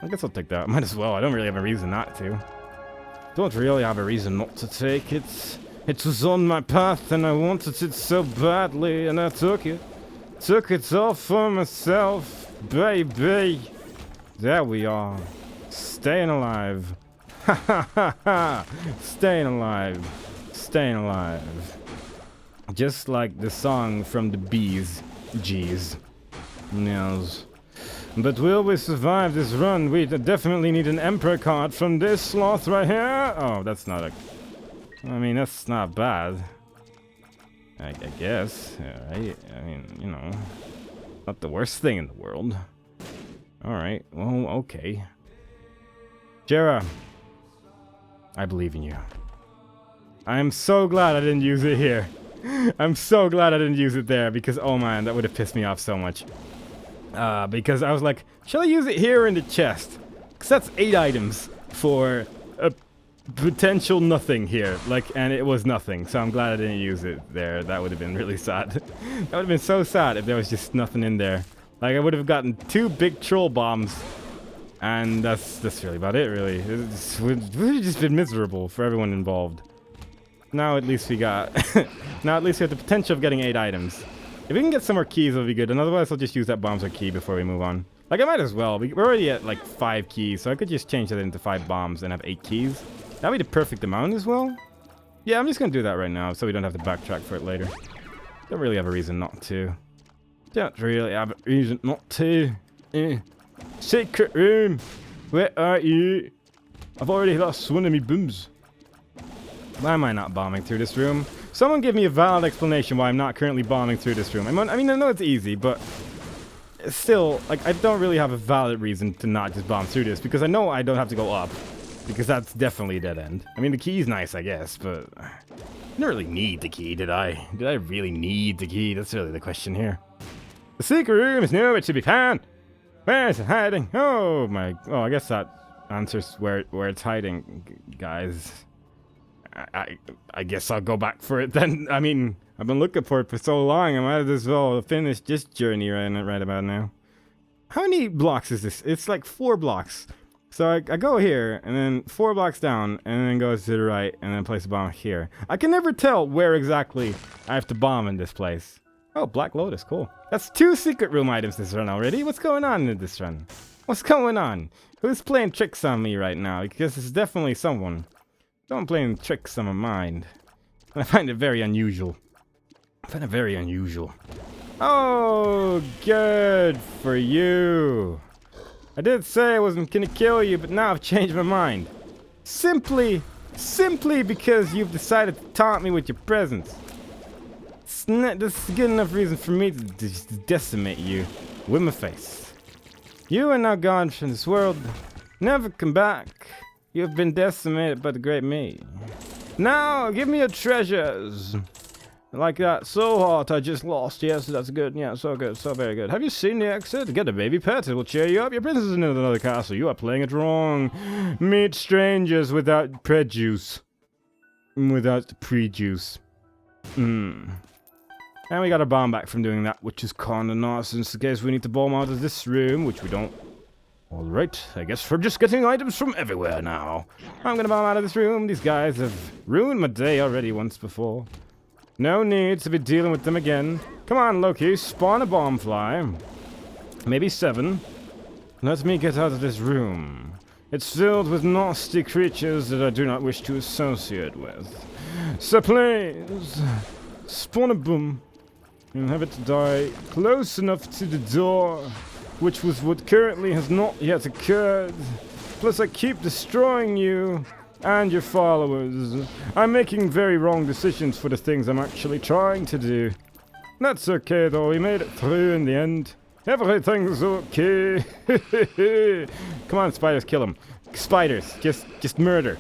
I guess I'll take that. Might as well. I don't really have a reason not to. Don't really have a reason not to take it. It was on my path and I wanted it so badly and I took it. Took it all for myself, baby. There we are. Staying alive. Ha ha ha ha. Staying alive. Staying alive. Just like the song from the Bees. G's. Yes. But will we survive this run? We definitely need an Emperor card from this sloth right here. Oh, that's not a... I mean, that's not bad. I guess. Right? I mean, you know. Not the worst thing in the world. Alright, well, okay. Jera. I believe in you. I'm so glad I didn't use it here. I'm so glad I didn't use it there because, oh man, that would have pissed me off so much. Because I was like, shall I use it here or in the chest? Because that's 8 items for a potential nothing here. Like, and it was nothing, so I'm glad I didn't use it there. That would have been really sad. That would have been so sad if there was just nothing in there. Like, I would have gotten 2 big troll bombs. And that's really about it, really. It would have just been miserable for everyone involved. Now at least we got... now at least we have the potential of getting 8 items. If we can get some more keys, it'll be good. And otherwise, I'll just use that bombs or key before we move on. Like, I might as well. We're already at, like, 5 keys. So I could just change that into 5 bombs and have 8 keys. That'd be the perfect amount as well. Yeah, I'm just going to do that right now so we don't have to backtrack for it later. Don't really have a reason not to. Don't really have a reason not to. Secret room. Where are you? I've already lost one of me booms. Why am I not bombing through this room? Someone give me a valid explanation why I'm not currently bombing through this room. I mean, I know it's easy, but still, like, I don't really have a valid reason to not just bomb through this because I know I don't have to go up because that's definitely a dead end. I mean, the key's nice, I guess, but I didn't really need the key, did I? Did I really need the key? That's really the question here. The secret room is nowhere to be found. Where is it hiding? Oh my! Oh, I guess that answers where it's hiding, guys. I guess I'll go back for it then. I mean, I've been looking for it for so long. I might as well finish this journey right about now. How many blocks is this? It's like 4 blocks. So I go here, and then 4 blocks down, and then goes to the right, and then place a bomb here. I can never tell where exactly I have to bomb in this place. Oh, Black Lotus, cool. That's 2 secret room items this run already. What's going on in this run? What's going on? Who's playing tricks on me right now? Because it's definitely someone. Someone playing tricks on my mind. And I find it very unusual. I find it very unusual. Oh, good for you. I did say I wasn't gonna kill you, but now I've changed my mind. Simply because you've decided to taunt me with your presence. This is good enough reason for me to just decimate you with my face. You are now gone from this world. Never come back. You have been decimated by the great me. Now, give me your treasures. Like that. So hot, I just lost. Yes, that's good. Yeah, so good. So very good. Have you seen the exit? Get a baby pet. It will cheer you up. Your princess is in another castle. You are playing it wrong. Meet strangers without prejuice. Without prejuice. And we got a bomb back from doing that, which is kinda nice. In case we need to bomb out of this room, which we don't. Alright, I guess we're just getting items from everywhere now. I'm gonna bomb out of this room. These guys have ruined my day already once before. No need to be dealing with them again. Come on, Loki, spawn a bomb fly. Maybe 7. Let me get out of this room. It's filled with nasty creatures that I do not wish to associate with. So please, spawn a boom. And have it die close enough to the door, which was what currently has not yet occurred. Plus I keep destroying you and your followers. I'm making very wrong decisions for the things I'm actually trying to do. That's okay though, we made it through in the end. Everything's okay. Come on, spiders, kill them. Spiders, just murder.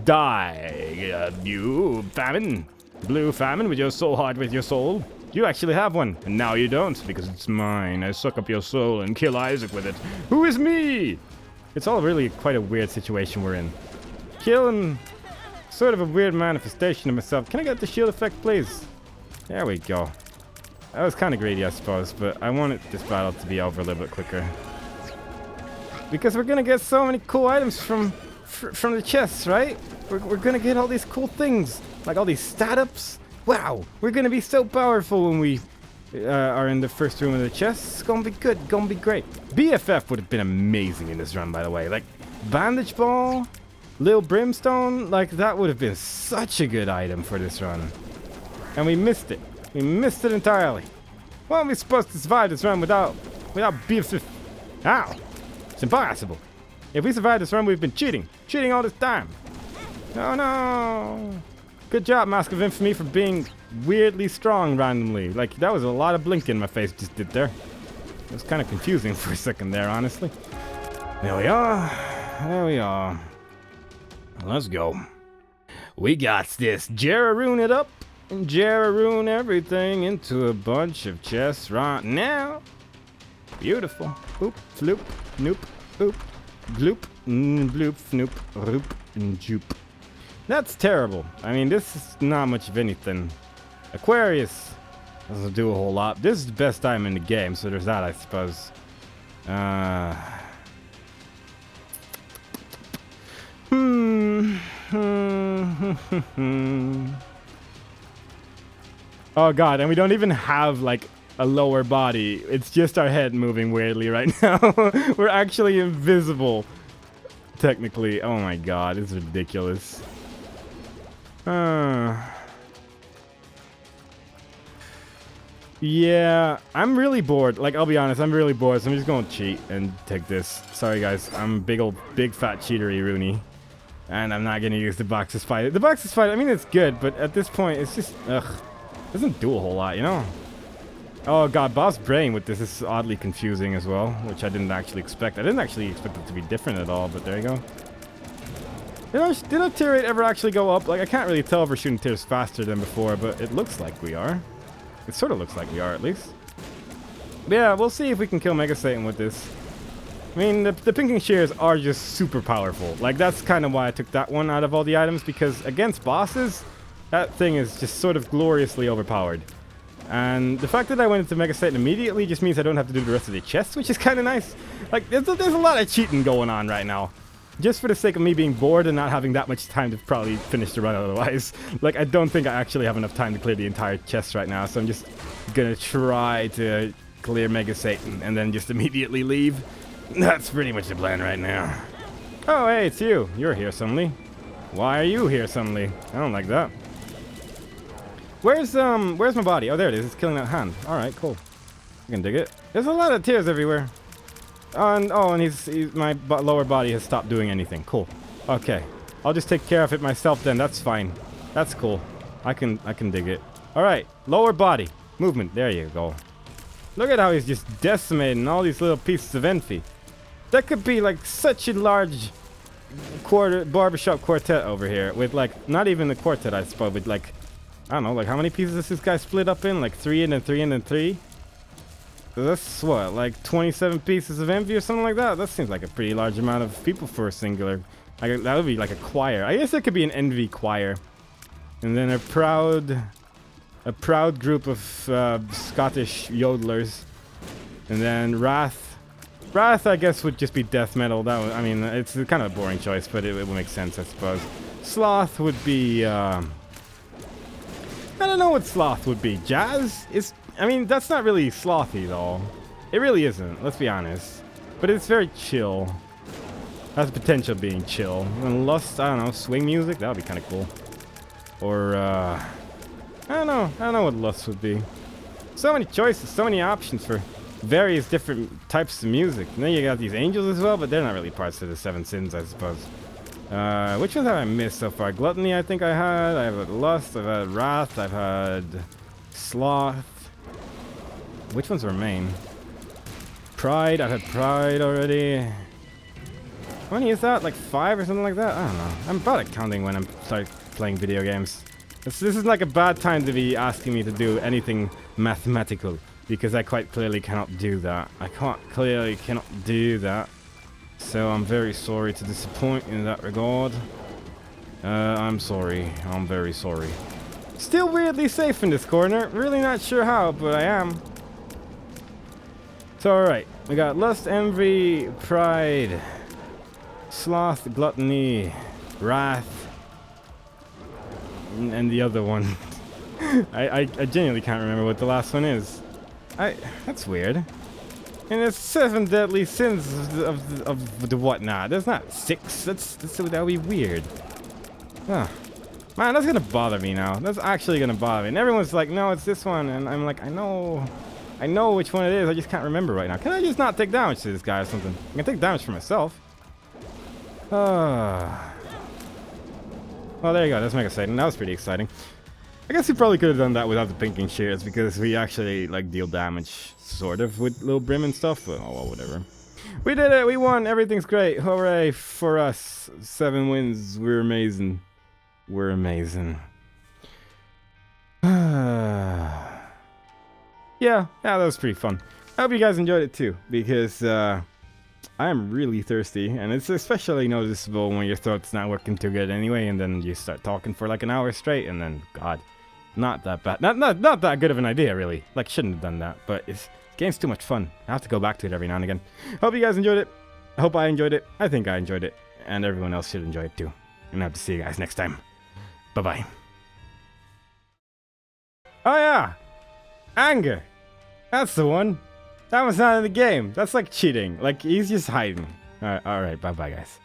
Die, you famine. Blue famine with your soul heart with your soul. You actually have one, and now you don't, because it's mine. I suck up your soul and kill Isaac with it. Who is me? It's all really quite a weird situation we're in. Killing, sort of a weird manifestation of myself. Can I get the shield effect, please? There we go. That was kind of greedy, I suppose, but I wanted this battle to be over a little bit quicker. Because we're gonna get so many cool items from the chests, right? We're gonna get all these cool things, like all these stat-ups. Wow, we're gonna be so powerful when we are in the first room of the chest. It's gonna be good, gonna be great. BFF would have been amazing in this run, by the way. Like, bandage ball, Lil Brimstone, like that would have been such a good item for this run. And we missed it. We missed it entirely. Well, we're supposed to survive this run without BFF. How? It's impossible. If we survive this run, we've been cheating all this time. Oh no. Good job, Mask of Infamy, for being weirdly strong randomly. Like, that was a lot of blinking my face just did there. It was kind of confusing for a second there, honestly. There we are. There we are. Let's go. We got this. Jararoon it up. And Jararoon everything into a bunch of chests right now. Beautiful. Oop, floop, noop, oop, gloop, bloop, fnoop, roop, and joop. That's terrible. I mean, this is not much of anything. Aquarius doesn't do a whole lot. This is the best time in the game, so there's that, I suppose. Oh god, and we don't even have like a lower body. It's just our head moving weirdly right now. We're actually invisible, technically. Oh my god, it's ridiculous. Yeah, I'm really bored. Like, I'll be honest, I'm really bored, so I'm just gonna cheat and take this. Sorry guys, I'm a big fat cheatery Rooney. And I'm not gonna use the box of spider. The box of spider, I mean, it's good, but at this point, it's just, doesn't do a whole lot, you know? Oh god, Boss Brain with this is oddly confusing as well, which I didn't actually expect. I didn't actually expect it to be different at all, but there you go. Did our tear rate ever actually go up? Like, I can't really tell if we're shooting tears faster than before, but it looks like we are. It sort of looks like we are, at least. But yeah, we'll see if we can kill Mega Satan with this. I mean, the Pinking Shears are just super powerful. Like, that's kind of why I took that one out of all the items, because against bosses, that thing is just sort of gloriously overpowered. And the fact that I went into Mega Satan immediately just means I don't have to do the rest of the chests, which is kind of nice. Like, there's a lot of cheating going on right now. Just for the sake of me being bored and not having that much time to probably finish the run otherwise. Like, I don't think I actually have enough time to clear the entire chest right now, so I'm just gonna try to clear Mega Satan and then just immediately leave. That's pretty much the plan right now. Oh, hey, it's you. You're here suddenly. Why are you here suddenly? I don't like that. Where's my body? Oh, there it is. It's killing that hand. All right, cool. I can dig it. There's a lot of tears everywhere. And my lower body has stopped doing anything. Cool. Okay. I'll just take care of it myself then. That's fine. That's cool. I can dig it. All right. Lower body. Movement. There you go. Look at how he's just decimating all these little pieces of envy. That could be like such a large barbershop quartet over here with like, not even the quartet I suppose, with like, I don't know, like how many pieces is this guy split up in? Like 3 and then 3 and then 3? So that's what, like 27 pieces of envy or something like that? That seems like a pretty large amount of people for a singular. Like, that would be like a choir. I guess there could be an envy choir. And then a proud group of Scottish yodelers. And then Wrath. Wrath, I guess, would just be death metal. That would, I mean, it's kind of a boring choice, but it would make sense, I suppose. Sloth would be, I don't know what Sloth would be. Jazz? I mean, that's not really slothy, though. It really isn't, let's be honest. But it's very chill. Has the potential of being chill. And Lust, I don't know, swing music? That would be kind of cool. Or, I don't know what Lust would be. So many choices, so many options for various different types of music. And then you got these angels as well, but they're not really parts of the 7 sins, I suppose. Which ones have I missed so far? Gluttony, I think I have had Lust, I've had Wrath, I've had Sloth. Which ones remain? Pride, I've had Pride already. How many is that? Like 5 or something like that? I don't know. I'm bad at counting when I'm start playing video games. This is like a bad time to be asking me to do anything mathematical, because I quite clearly cannot do that. I cannot do that. So I'm very sorry to disappoint in that regard. I'm sorry. I'm very sorry. Still weirdly safe in this corner. Really not sure how, but I am. So alright. We got Lust, Envy, Pride, Sloth, Gluttony, Wrath, and the other one. I genuinely can't remember what the last one is. That's weird. And there's 7 deadly sins of the whatnot. There's not 6. That would be weird. Huh. Man, that's gonna bother me now. That's actually gonna bother me. And everyone's like, no, it's this one. And I'm like, I know which one it is. I just can't remember right now. Can I just not take damage to this guy or something? I can take damage for myself. Well, there you go. That's mega exciting. That was pretty exciting. I guess we probably could have done that without the pinking shears, because we actually like deal damage sort of with Lil Brim and stuff, but oh well, whatever. We did it! We won! Everything's great! Hooray for us! 7 wins. We're amazing. We're amazing. Yeah, that was pretty fun. I hope you guys enjoyed it too, because I am really thirsty, and it's especially noticeable when your throat's not working too good anyway, and then you start talking for like an hour straight, and then, God, not that bad. Not that good of an idea, really. Like, shouldn't have done that, but the game's too much fun. I have to go back to it every now and again. Hope you guys enjoyed it. I hope I enjoyed it. I think I enjoyed it, and everyone else should enjoy it too. And I have to see you guys next time. Bye-bye. Oh yeah! Anger! That's the one! That one's not in the game. That's like cheating. Like, he's just hiding. Alright, bye-bye, guys.